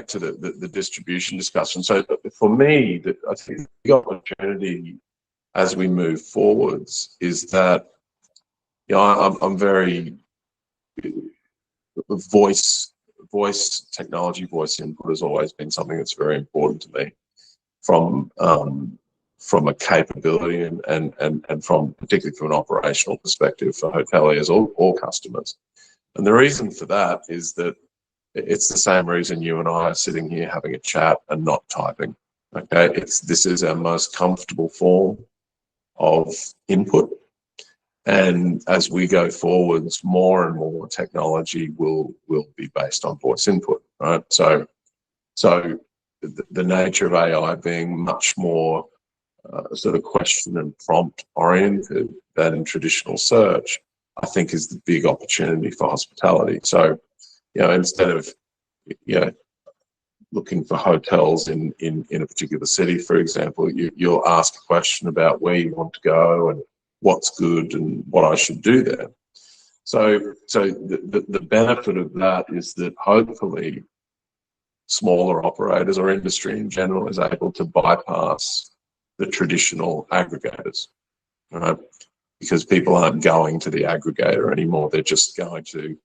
to the distribution discussion, so for me, I think the opportunity as we move forwards is that, you know, I'm very voice technology, voice input has always been something that's very important to me from a capability and from particularly from an operational perspective for hoteliers or customers. And the reason for that is that it's the same reason you and I are sitting here having a chat and not typing. Okay, this is our most comfortable form of input, and as we go forwards, more and more technology will be based on voice input, right? So the nature of AI being much more sort of question and prompt oriented than in traditional search, I think is the big opportunity for hospitality. So, you know, instead of, you know, looking for hotels in a particular city, for example, you'll ask a question about where you want to go and what's good and what I should do there. So the benefit of that is that hopefully smaller operators or industry in general is able to bypass the traditional aggregators, right? Because people aren't going to the aggregator anymore. They're just going to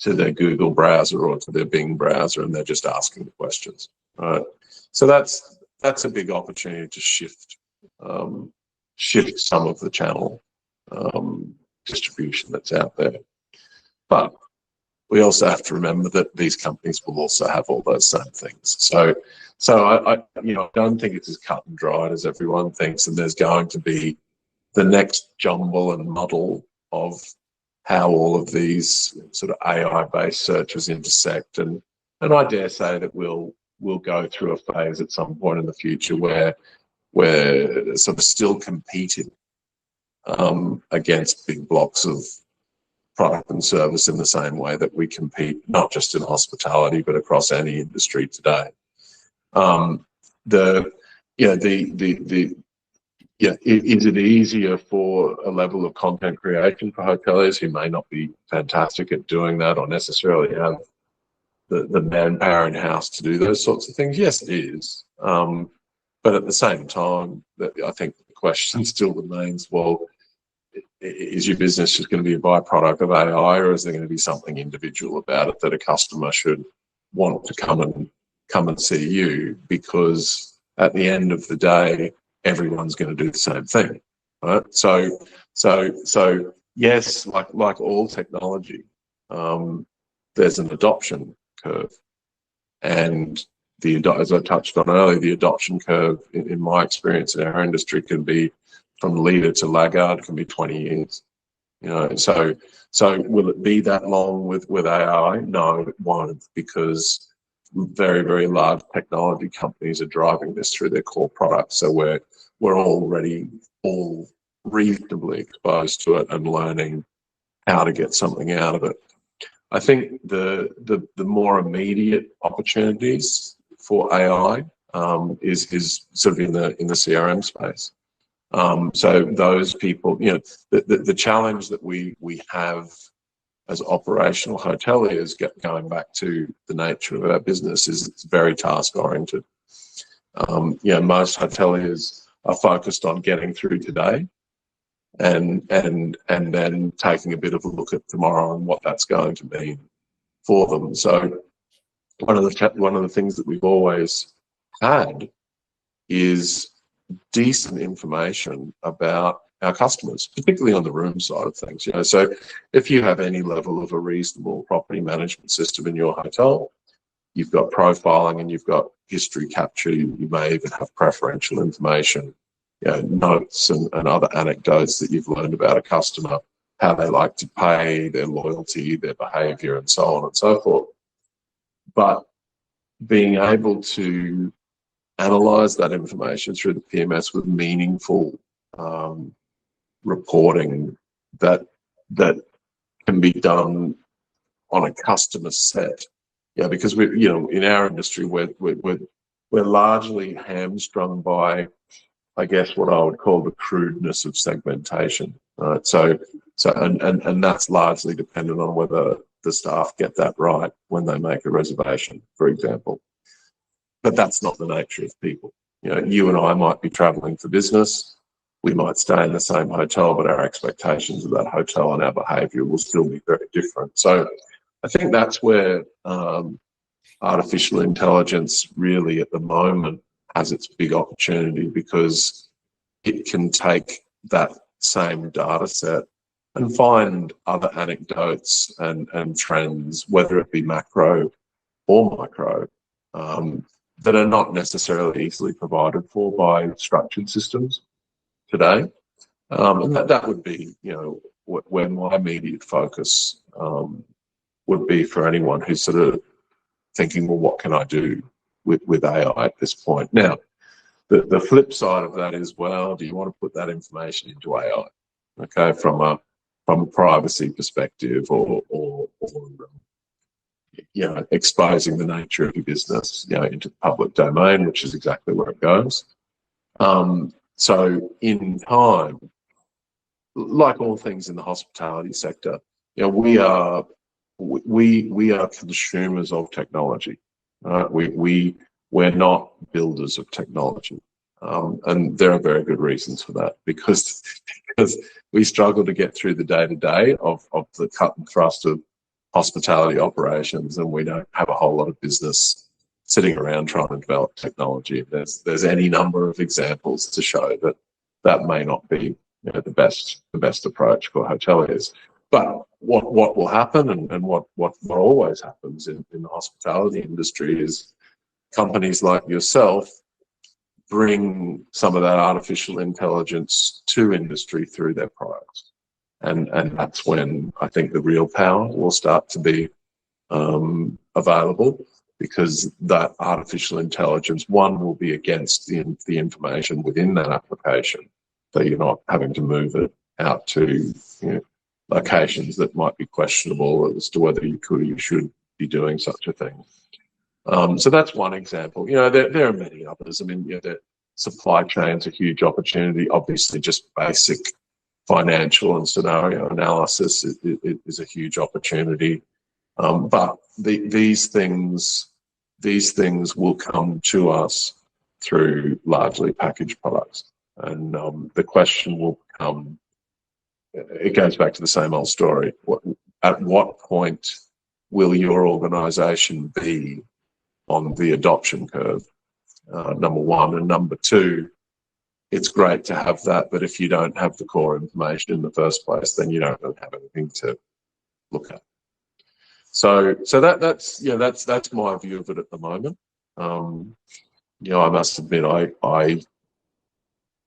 their Google browser or to their Bing browser, and they're just asking the questions, right? So that's a big opportunity to shift some of the channel distribution that's out there. But we also have to remember that these companies will also have all those same things. So I you know, I don't think it's as cut and dried as everyone thinks, and there's going to be the next jumble and muddle of how all of these sort of AI-based searches intersect, and I dare say that we'll go through a phase at some point in the future where we're sort of still competing against big blocks of product and service in the same way that we compete not just in hospitality but across any industry today. Is it easier for a level of content creation for hoteliers who may not be fantastic at doing that or necessarily have the manpower in house to do those sorts of things? Yes, it is. But at the same time, I think the question still remains, well, is your business just going to be a byproduct of AI, or is there going to be something individual about it that a customer should want to come and see you? Because at the end of the day, everyone's going to do the same thing, right? So yes, like all technology, there's an adoption curve, and as I touched on earlier, the adoption curve, in my experience in our industry, can be from leader to laggard, can be 20 years. You know, so will it be that long with AI? No, it won't, because very, very large technology companies are driving this through their core products. So we're already all reasonably exposed to it and learning how to get something out of it. I think the more immediate opportunities for AI is sort of in the CRM space. So those people, the challenge that we have as operational hoteliers, going back to the nature of our business, is it's very task oriented. Most hoteliers are focused on getting through today, and then taking a bit of a look at tomorrow and what that's going to mean for them. So one of the things that we've always had is decent information about our customers, particularly on the room side of things. So if you have any level of a reasonable property management system in your hotel, you've got profiling and you've got history capture. You may even have preferential information, notes and other anecdotes that you've learned about a customer, how they like to pay, their loyalty, their behaviour, and so on and so forth. But being able to analyse that information through the PMS with meaningful reporting that can be done on a customer set, because we, in our industry, we're largely hamstrung by, I guess, what I would call the crudeness of segmentation, right? So that's largely dependent on whether the staff get that right when they make a reservation, for example. But that's not the nature of people. You and I might be traveling for business. We might stay in the same hotel, but our expectations of that hotel and our behaviour will still be very different. So I think that's where artificial intelligence really at the moment has its big opportunity, because it can take that same data set and find other anecdotes and trends, whether it be macro or micro, that are not necessarily easily provided for by structured systems today. And that would be, where my immediate focus would be for anyone who's sort of thinking, well, what can I do with AI at this point? Now, the flip side of that is, well, do you want to put that information into AI? Okay, from a privacy perspective, or exposing the nature of your business, into the public domain, which is exactly where it goes. So in time, like all things in the hospitality sector, we are consumers of technology. We're not builders of technology, and there are very good reasons for that, because we struggle to get through the day-to-day of the cut and thrust of hospitality operations, and we don't have a whole lot of business sitting around trying to develop technology. There's any number of examples to show that may not be the best approach for hoteliers. But what will happen, and what always happens in the hospitality industry, is companies like yourself bring some of that artificial intelligence to industry through their products. And that's when I think the real power will start to be available, because that artificial intelligence, one, will be against the information within that application, so you're not having to move it out to locations that might be questionable as to whether you could or you should be doing such a thing. So that's one example. There are many others. I mean, the supply chain's a huge opportunity. Obviously, just basic financial and scenario analysis is a huge opportunity. But these things will come to us through largely packaged products. And the question will become, it goes back to the same old story. At what point will your organisation be on the adoption curve? Number one. And number two, it's great to have that, but if you don't have the core information in the first place, then you don't really have anything to look at. So that's my view of it at the moment. I must admit, I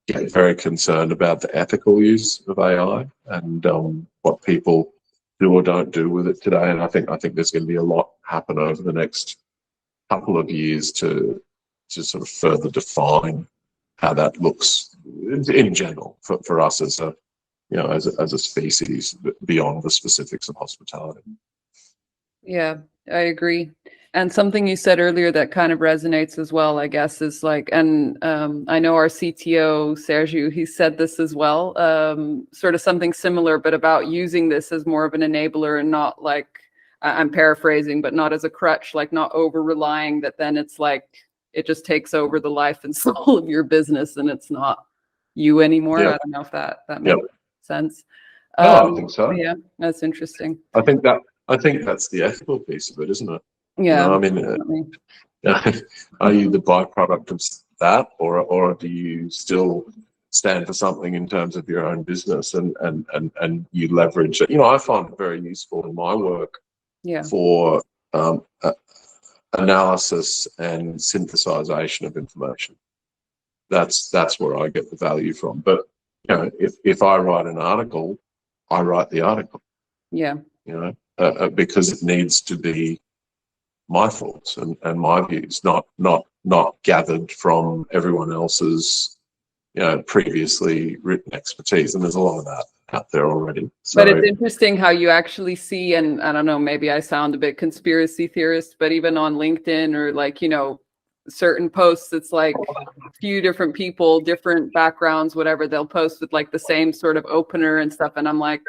get very concerned about the ethical use of AI and what people do or don't do with it today. And I think there's going to be a lot happen over the next couple of years to sort of further define how that looks in general for us as a species, beyond the specifics of hospitality. Yeah, I agree. And something you said earlier that kind of resonates as well, I guess, is like, and I know our CTO, Sergio, he said this as well, sort of something similar, but about using this as more of an enabler and not like, I'm paraphrasing, but not as a crutch, like not over relying that then it's like, it just takes over the life and soul of your business and it's not you anymore. Yeah. I don't know if that Yeah. makes sense. No, I think so. Yeah, that's interesting. I think that's the ethical piece of it, isn't it? Yeah. I mean, are you the byproduct of that, or do you still stand for something in terms of your own business and you leverage it? I find it very useful in my work for analysis and synthesization of information. That's where I get the value from. But if I write an article, I write the article. Yeah. Because it needs to be my thoughts and my views, not gathered from everyone else's previously written expertise. And there's a lot of that out there already. So, but it's interesting how you actually see, and I don't know, maybe I sound a bit conspiracy theorist, but even on LinkedIn or like, certain posts, it's like a few different people, different backgrounds, whatever, they'll post with like the same sort of opener and stuff. And I'm like,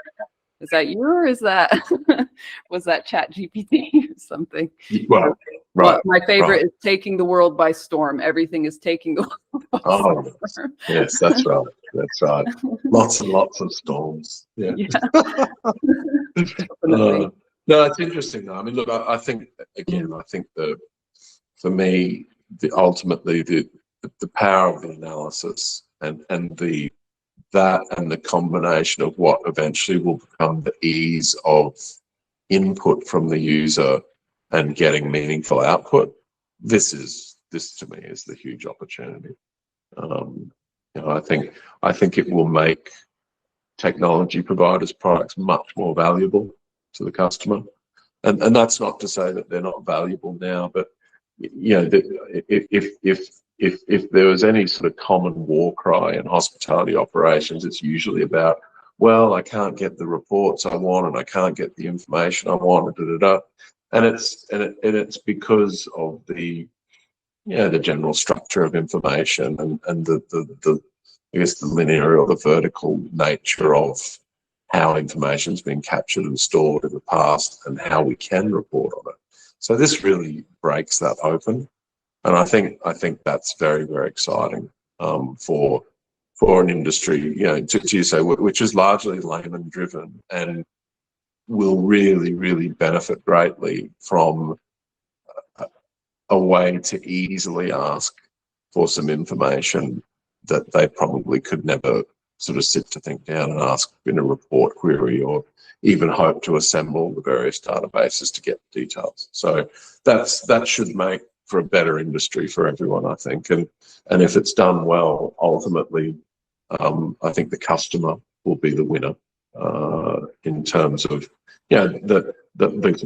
is that you or is that, was that ChatGPT or something? Well, right. My favorite is taking the world by storm. Everything is taking the world by storm. Yes, that's right. That's right. Lots and lots of storms. Yeah. No, it's interesting though. I mean, look, I think for me, ultimately the power of the analysis and the combination of what eventually will become the ease of input from the user and getting meaningful output. This to me is the huge opportunity. I think it will make technology providers' products much more valuable to the customer, and that's not to say that they're not valuable now, but if there was any sort of common war cry in hospitality operations, it's usually about, well, I can't get the reports I want and I can't get the information I want, and it's because of the general structure of information and the I guess the linear or the vertical nature of how information's been captured and stored in the past and how we can report on it. So this really breaks that open, and I think that's very, very exciting for an industry, to you say, which is largely layman driven and will really, really benefit greatly from a way to easily ask for some information that they probably could never sort of sit to think down and ask in a report query or even hope to assemble the various databases to get details. So that should make for a better industry for everyone, I think. And if it's done well, ultimately, I think the customer will be the winner in terms of, the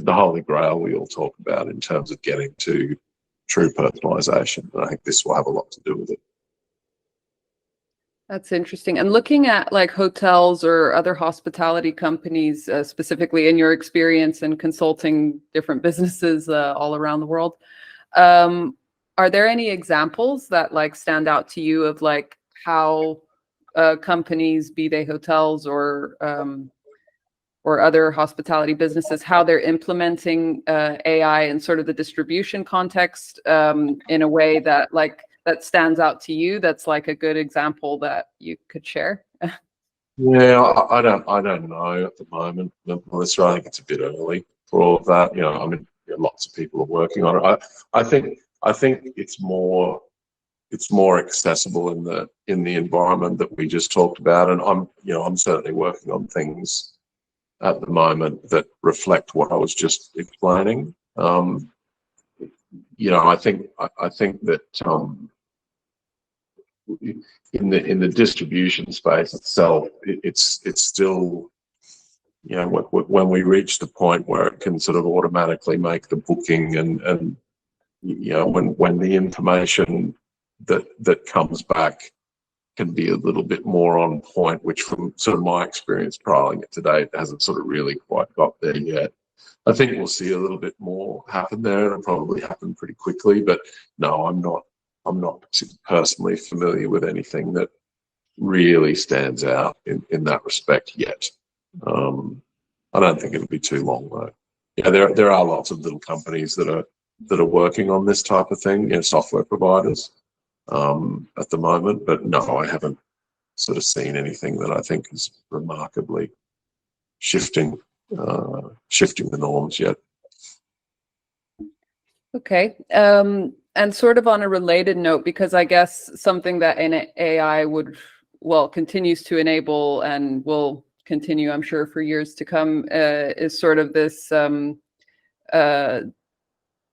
holy grail we all talk about in terms of getting to true personalization. And I think this will have a lot to do with it. That's interesting. And looking at like hotels or other hospitality companies, specifically in your experience in consulting different businesses all around the world, are there any examples that like stand out to you of like how companies, be they hotels or other hospitality businesses, how they're implementing AI in sort of the distribution context in a way that like that stands out to you? That's like a good example that you could share. Yeah, I don't know at the moment, Melissa. I think it's a bit early for all of that. I mean, lots of people are working on it. I think it's more accessible in the environment that we just talked about, and I'm certainly working on things at the moment that reflect what I was just explaining. I think that in the distribution space itself, it's still, when we reach the point where it can sort of automatically make the booking and when the information that comes back can be a little bit more on point, which from sort of my experience trialing it today, it hasn't sort of really quite got there yet. I think we'll see a little bit more happen there. It'll probably happen pretty quickly, but no, I'm not personally familiar with anything that really stands out in that respect yet. I don't think it'll be too long though. Yeah, there are lots of little companies that are working on this type of thing, software providers at the moment, but no, I haven't sort of seen anything that I think is remarkably shifting the norms yet. Okay. And sort of on a related note, because I guess something that AI continues to enable and will continue, I'm sure, for years to come, is sort of this,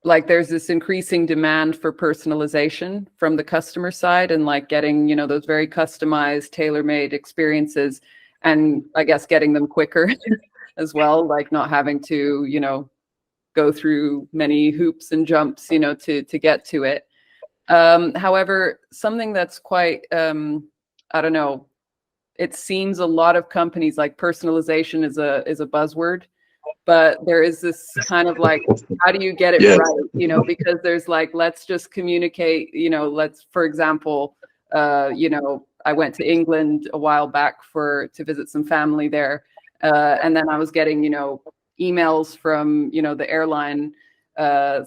like there's this increasing demand for personalization from the customer side and like getting, those very customized, tailor-made experiences, and I guess getting them quicker as well, like not having to, go through many hoops and jumps, to get to it. However, something that's quite, I don't know, it seems a lot of companies, like personalization is a buzzword, but there is this kind of like, how do you get it right? Because there's like, let's just communicate, for example, I went to England a while back to visit some family there. And then I was getting, emails from, the airline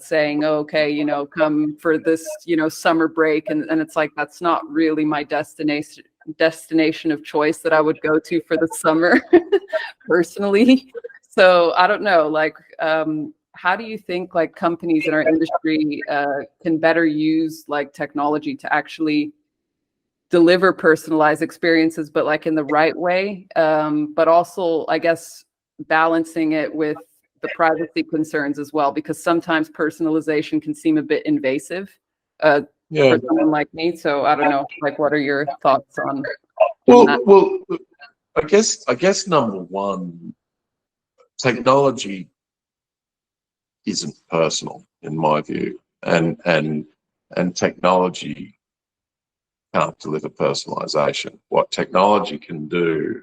saying, oh, okay, come for this, summer break. And it's like, that's not really my destination of choice that I would go to for the summer personally. So I don't know, like, how do you think like companies in our industry can better use like technology to actually deliver personalized experiences, but like in the right way, but also, I guess, balancing it with the privacy concerns as well, because sometimes personalization can seem a bit invasive for someone like me. So I don't know, like, what are your thoughts on that? Well, I guess number one, technology isn't personal in my view, and technology can't deliver personalization. What technology can do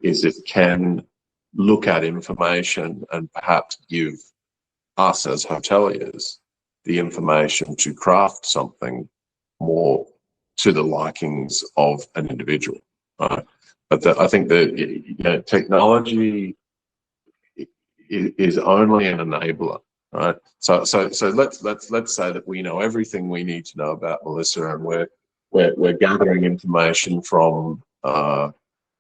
is it can look at information and perhaps give us as hoteliers the information to craft something more to the likings of an individual, right? But I think that technology is only an enabler, right? So let's say that we know everything we need to know about Melissa, and we're gathering information from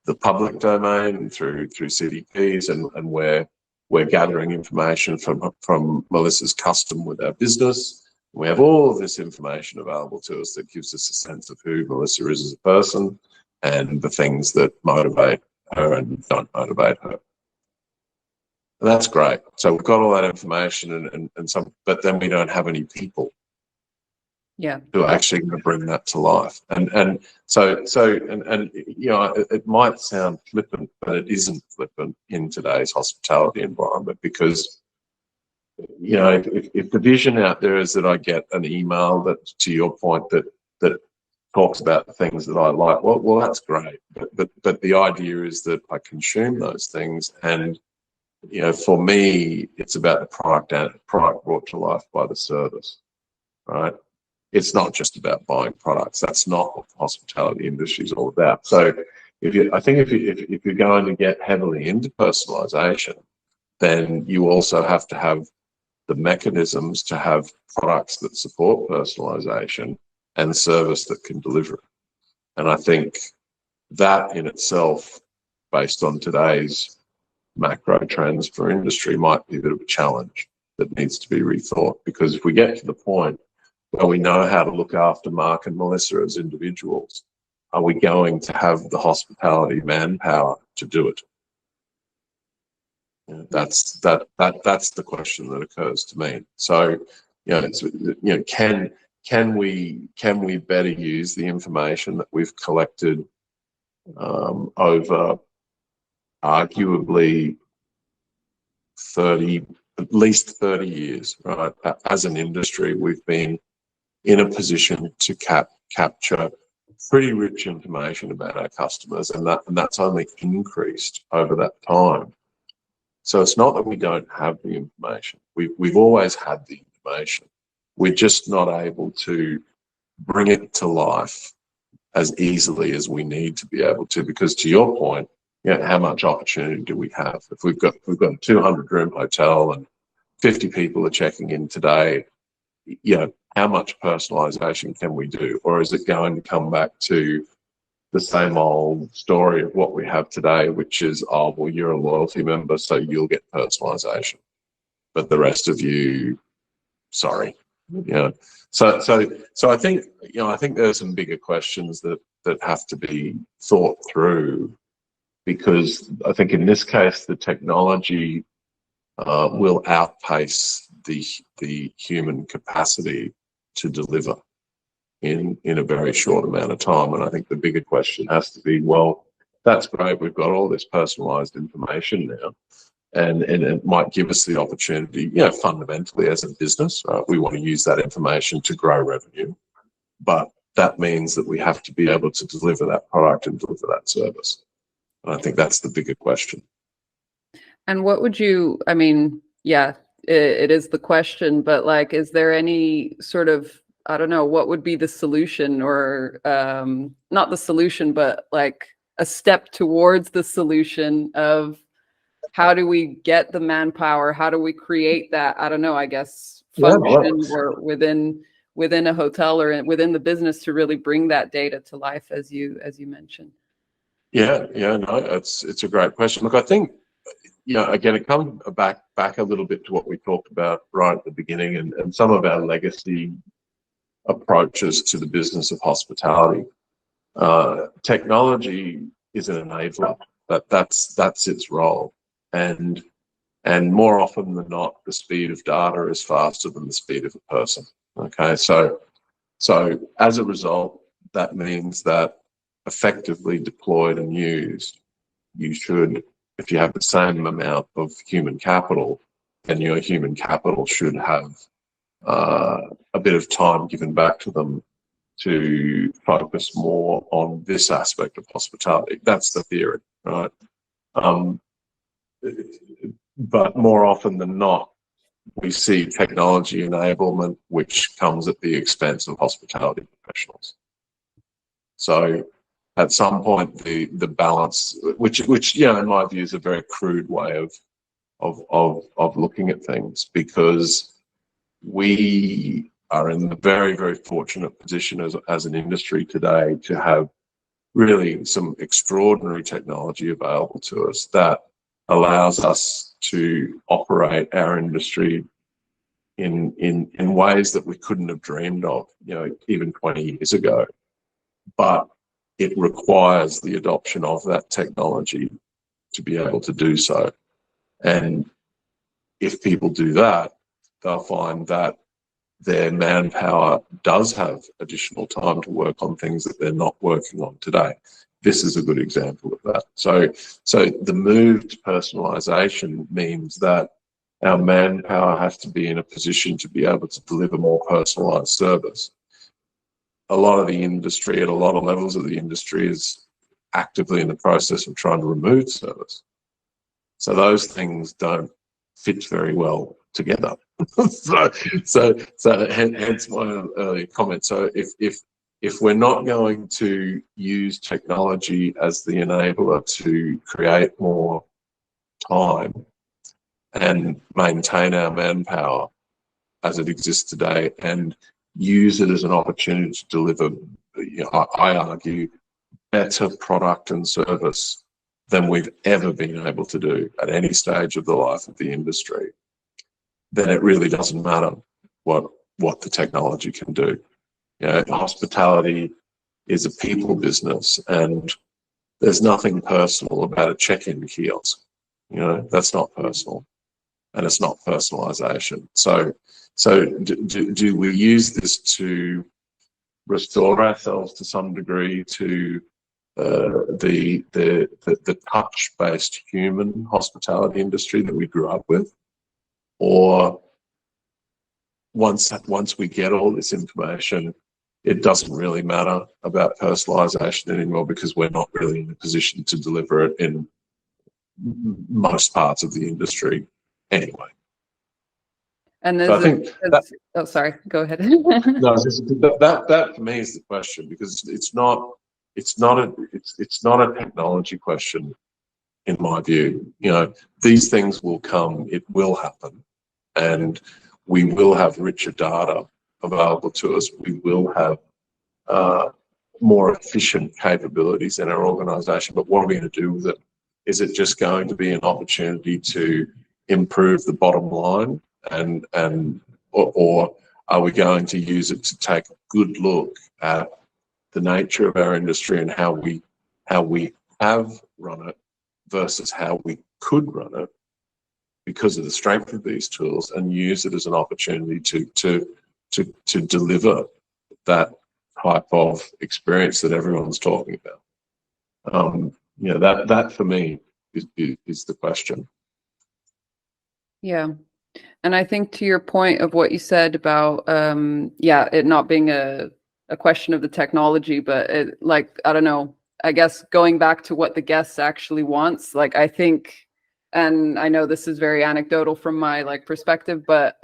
the public domain through CDPs, and we're gathering information from Melissa's custom with our business. We have all of this information available to us that gives us a sense of who Melissa is as a person and the things that motivate her and don't motivate her. And that's great. So we've got all that information and some, but then we don't have any people who are actually going to bring that to life. And so it might sound flippant, but it isn't flippant in today's hospitality environment, because if the vision out there is that I get an email that, to your point, that talks about the things that I like, well that's great. But the idea is that I consume those things, and for me, it's about the product brought to life by the service, right? It's not just about buying products. That's not what the hospitality industry is all about. So if you're going to get heavily into personalization, then you also have to have the mechanisms to have products that support personalization and service that can deliver it. And I think that in itself, based on today's macro trends for industry, might be a bit of a challenge that needs to be rethought. Because if we get to the point where we know how to look after Mark and Melissa as individuals, are we going to have the hospitality manpower to do it? That's the question that occurs to me. So, can we better use the information that we've collected over arguably at least 30 years, right? As an industry, we've been in a position to capture pretty rich information about our customers, and that's only increased over that time. So it's not that we don't have the information. We've always had the information. We're just not able to bring it to life as easily as we need to be able to, because to your point, how much opportunity do we have? If we've got a 200-room hotel and 50 people are checking in today, how much personalization can we do? Or is it going to come back to the same old story of what we have today, which is, oh, well, you're a loyalty member, so you'll get personalization, but the rest of you, sorry. So I think, I think there's some bigger questions that have to be thought through, because I think in this case the technology will outpace the human capacity to deliver in a very short amount of time. And I think the bigger question has to be, well, that's great, we've got all this personalized information now, and it might give us the opportunity, fundamentally as a business, we want to use that information to grow revenue, but that means that we have to be able to deliver that product and deliver that service. And I think that's the bigger question. And what would you, I mean, it is the question, but like, is there any sort of, I don't know, what would be the solution, or not the solution, but like a step towards the solution of how do we get the manpower? How do we create that, I don't know, I guess, function or within a hotel or within the business to really bring that data to life, as you mentioned? No, it's a great question. Look, I think, again, it comes back a little bit to what we talked about right at the beginning, and some of our legacy approaches to the business of hospitality. Technology is an enabler. That's its role, and more often than not, the speed of data is faster than the speed of a person. Okay, so as a result, that means that effectively deployed and used, you should, if you have the same amount of human capital, then your human capital should have a bit of time given back to them to focus more on this aspect of hospitality. That's the theory, right? But more often than not, we see technology enablement which comes at the expense of hospitality professionals. So at some point, the balance, which in my view is a very crude way of looking at things, because we are in the very, very fortunate position as an industry today to have really some extraordinary technology available to us that allows us to operate our industry in ways that we couldn't have dreamed of, even 20 years ago. But it requires the adoption of that technology to be able to do so. And if people do that, they'll find that their manpower does have additional time to work on things that they're not working on today. This is a good example of that. So the move to personalization means that our manpower has to be in a position to be able to deliver more personalized service. A lot of the industry, at a lot of levels of the industry, is actively in the process of trying to remove service. So those things don't fit very well together. so hence my earlier comment. So if we're not going to use technology as the enabler to create more time and maintain our manpower as it exists today, and use it as an opportunity to deliver, I argue, better product and service than we've ever been able to do at any stage of the life of the industry, then it really doesn't matter what the technology can do. Hospitality is a people business, and there's nothing personal about a check-in kiosk. That's not personal, and it's not personalization. So do we use this to restore ourselves to some degree to the touch-based human hospitality industry that we grew up with? Or once we get all this information, it doesn't really matter about personalization anymore, because we're not really in a position to deliver it in most parts of the industry anyway. And So I think that, oh, sorry, go ahead. no, that for me is the question, because it's not a technology question in my view. You know, these things will come, it will happen, and we will have richer data available to us. We will have more efficient capabilities in our organisation. But what are we going to do with it? Is it just going to be an opportunity to improve the bottom line, or are we going to use it to take a good look at the nature of our industry and how we have run it versus how we could run it because of the strength of these tools, and use it as an opportunity to deliver that type of experience that everyone's talking about. You know, that for me is the question. Yeah. And I think to your point of what you said about, yeah, it not being a question of the technology, but it, like, I don't know, I guess going back to what the guest actually wants, like, I think, and I know this is very anecdotal from my like perspective, but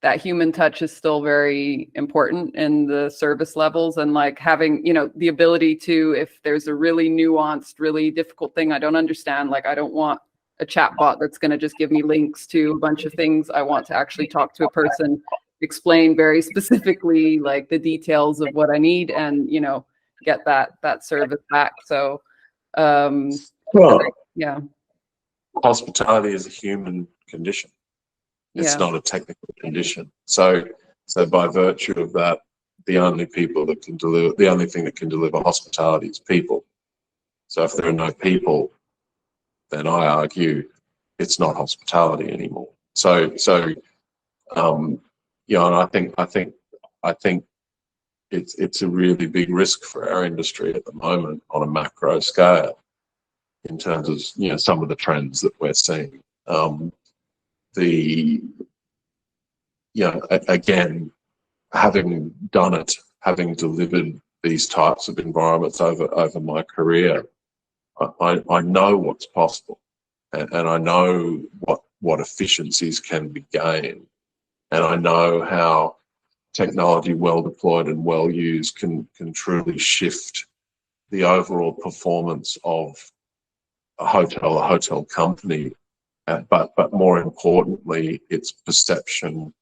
that human touch is still very important in the service levels, and like having, you know, the ability to, if there's a really nuanced, really difficult thing I don't understand, like I don't want a chat bot that's going to just give me links to a bunch of things. I want to actually talk to a person, explain very specifically like the details of what I need, and, you know, get that service back. So Well, yeah, hospitality is a human condition. It's not a technical condition. So by virtue of that, the only thing that can deliver hospitality is people. So if there are no people, then I argue it's not hospitality anymore. So you know, and I think it's a really big risk for our industry at the moment on a macro scale in terms of, you know, some of the trends that we're seeing. You know, again, having done it, having delivered these types of environments over my career, I know what's possible, and I know what efficiencies can be gained, and I know how technology well deployed and well used can truly shift the overall performance of a hotel company, but more importantly, its perception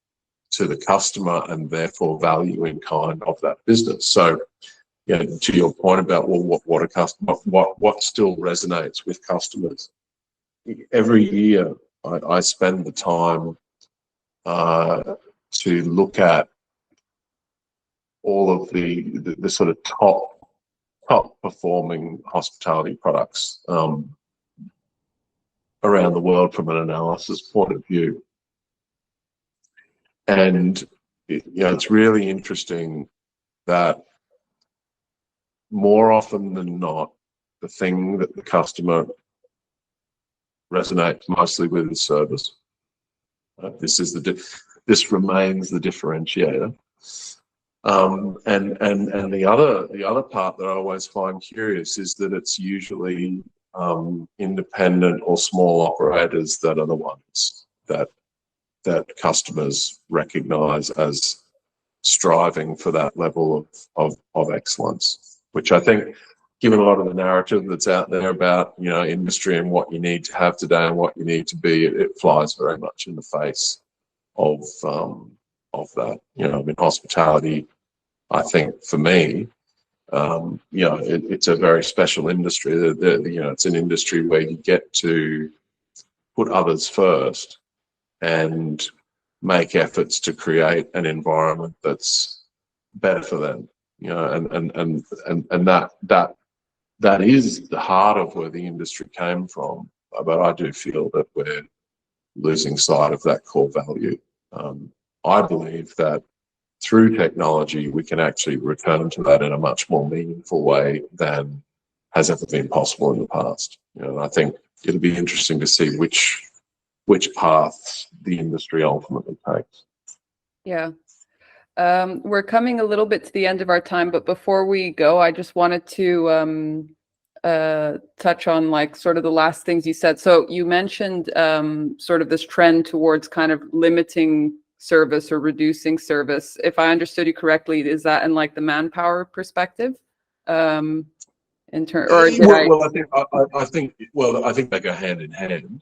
to the customer and therefore value in kind of that business. So, you know, to your point about, well, what still resonates with customers. Every year, I spend the time to look at all of the sort of top performing hospitality products around the world from an analysis point of view. And, you know, it's really interesting that more often than not, the thing that the customer resonates mostly with is service. This remains the differentiator. And the other part that I always find curious is that it's usually independent or small operators that are the ones that customers recognise as striving for that level of excellence, which I think, given a lot of the narrative that's out there about, you know, industry and what you need to have today and what you need to be, it flies very much in the face of that. You know, I mean, hospitality, I think for me, you know, it's a very special industry. You know, it's an industry where you get to put others first and make efforts to create an environment that's better for them. You know, and that is the heart of where the industry came from. But I do feel that we're losing sight of that core value. I believe that through technology, we can actually return to that in a much more meaningful way than has ever been possible in the past. You know, and I think it'll be interesting to see which paths the industry ultimately takes. yeah. We're coming a little bit to the end of our time, but before we go, I just wanted to touch on like sort of the last things you said. So you mentioned sort of this trend towards kind of limiting service or reducing service. If I understood you correctly, is that in like the manpower perspective? In turn, or did I? Well, I think they go hand in hand.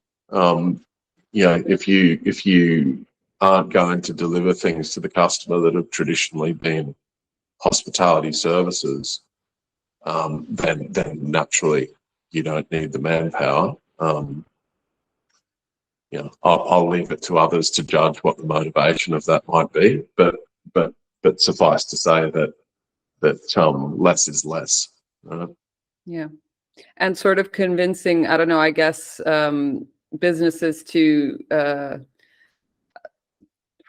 If you aren't going to deliver things to the customer that have traditionally been hospitality services, then naturally you don't need the manpower. I'll leave it to others to judge what the motivation of that might be, but suffice to say that less is less. Yeah. And sort of convincing, I don't know, I guess, businesses to,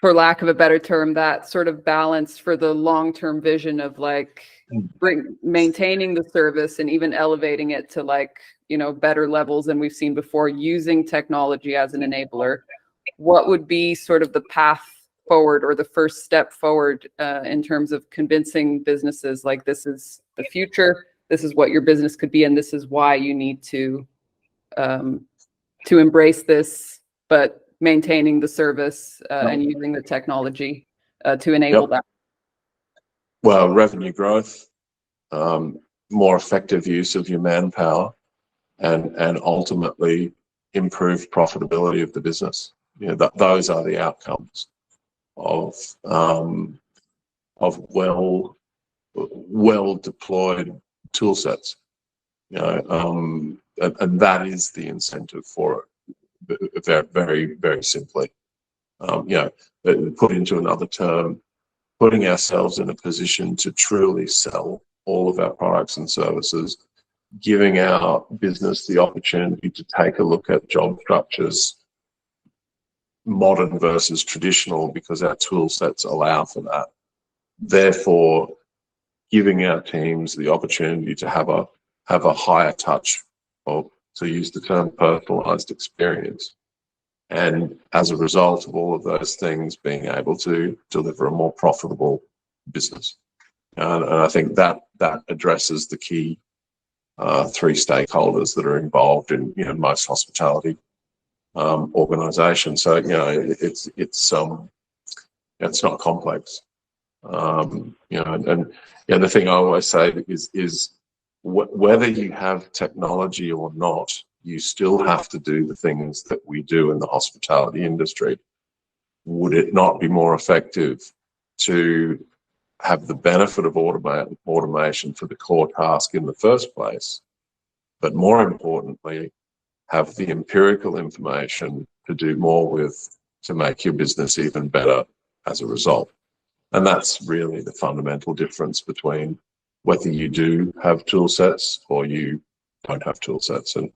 for lack of a better term, that sort of balance for the long-term vision of like maintaining the service and even elevating it to like, better levels than we've seen before, using technology as an enabler. What would be sort of the path forward or the first step forward in terms of convincing businesses like this is the future, this is what your business could be, and this is why you need to embrace this, but maintaining the service and using the technology to enable that? Well, revenue growth, more effective use of your manpower, and ultimately improved profitability of the business. Those are the outcomes of well deployed tool sets. And that is the incentive for it. Very, very, very simply. Put into another term, putting ourselves in a position to truly sell all of our products and services, giving our business the opportunity to take a look at job structures, modern versus traditional, because our tool sets allow for that. Therefore, giving our teams the opportunity to have a higher touch, or to use the term personalized experience. And as a result of all of those things, being able to deliver a more profitable business. And I think that addresses the key three stakeholders that are involved in most hospitality organizations. So it's not complex. And the thing I always say is whether you have technology or not, you still have to do the things that we do in the hospitality industry. Would it not be more effective to have the benefit of automation for the core task in the first place, but more importantly, have the empirical information to do more with, to make your business even better as a result? And that's really the fundamental difference between whether you do have tool sets or you don't have tool sets. And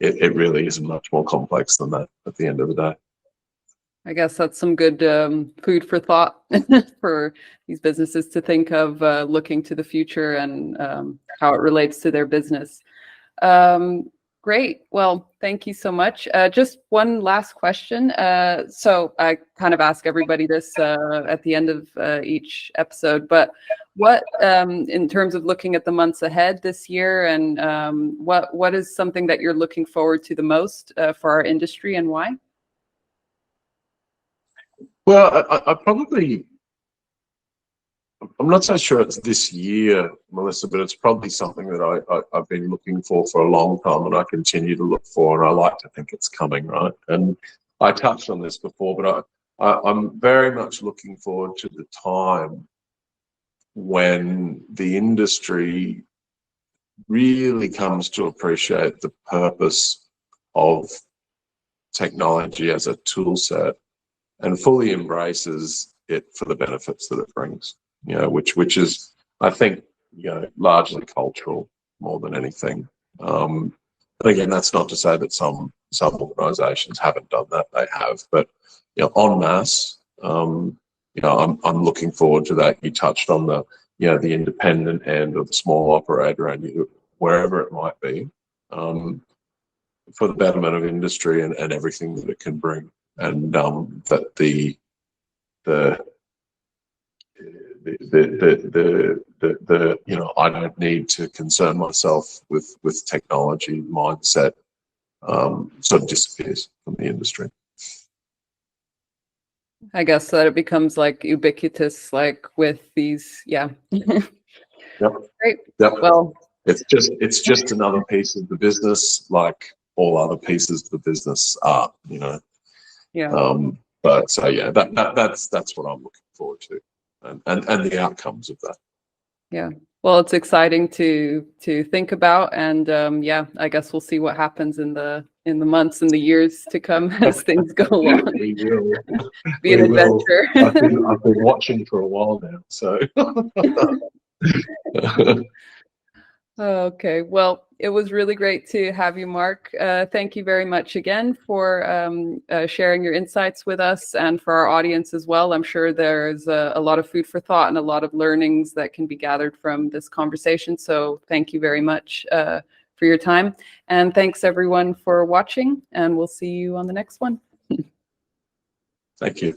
it really isn't much more complex than that at the end of the day. I guess that's some good food for thought for these businesses to think of, looking to the future and how it relates to their business. Great. Well, thank you so much. Just one last question. So I kind of ask everybody this at the end of each episode, but what, in terms of looking at the months ahead this year, and what is something that you're looking forward to the most for our industry, and why? Well, I'm not so sure it's this year, Melissa, but it's probably something that I've been looking for a long time, and I continue to look for, and I like to think it's coming, right? And I touched on this before, but I'm very much looking forward to the time when the industry really comes to appreciate the purpose of technology as a tool set and fully embraces it for the benefits that it brings. Which is, I think, largely cultural more than anything. And again, that's not to say that some organisations haven't done that; they have. But en masse, I'm looking forward to that. You touched on the the independent end or the small operator and wherever it might be, for the betterment of industry and everything that it can bring, and that the I don't need to concern myself with technology mindset sort of disappears from the industry. I guess that it becomes like ubiquitous, like with these, yeah. Yep. Great. Yep. Well, it's just another piece of the business, like all other pieces of the business are, you know. yeah. But so yeah, that's what I'm looking forward to, and the outcomes of that. Yeah. Well, it's exciting to think about, and yeah, I guess we'll see what happens in the months and the years to come as things go along. We will. Be an adventure. I've been watching for a while now, so. Okay, well, it was really great to have you, Mark. Thank you very much again for sharing your insights with us and for our audience as well. I'm sure there's a lot of food for thought and a lot of learnings that can be gathered from this conversation. So thank you very much for your time. And thanks everyone for watching, and we'll see you on the next one. Thank you.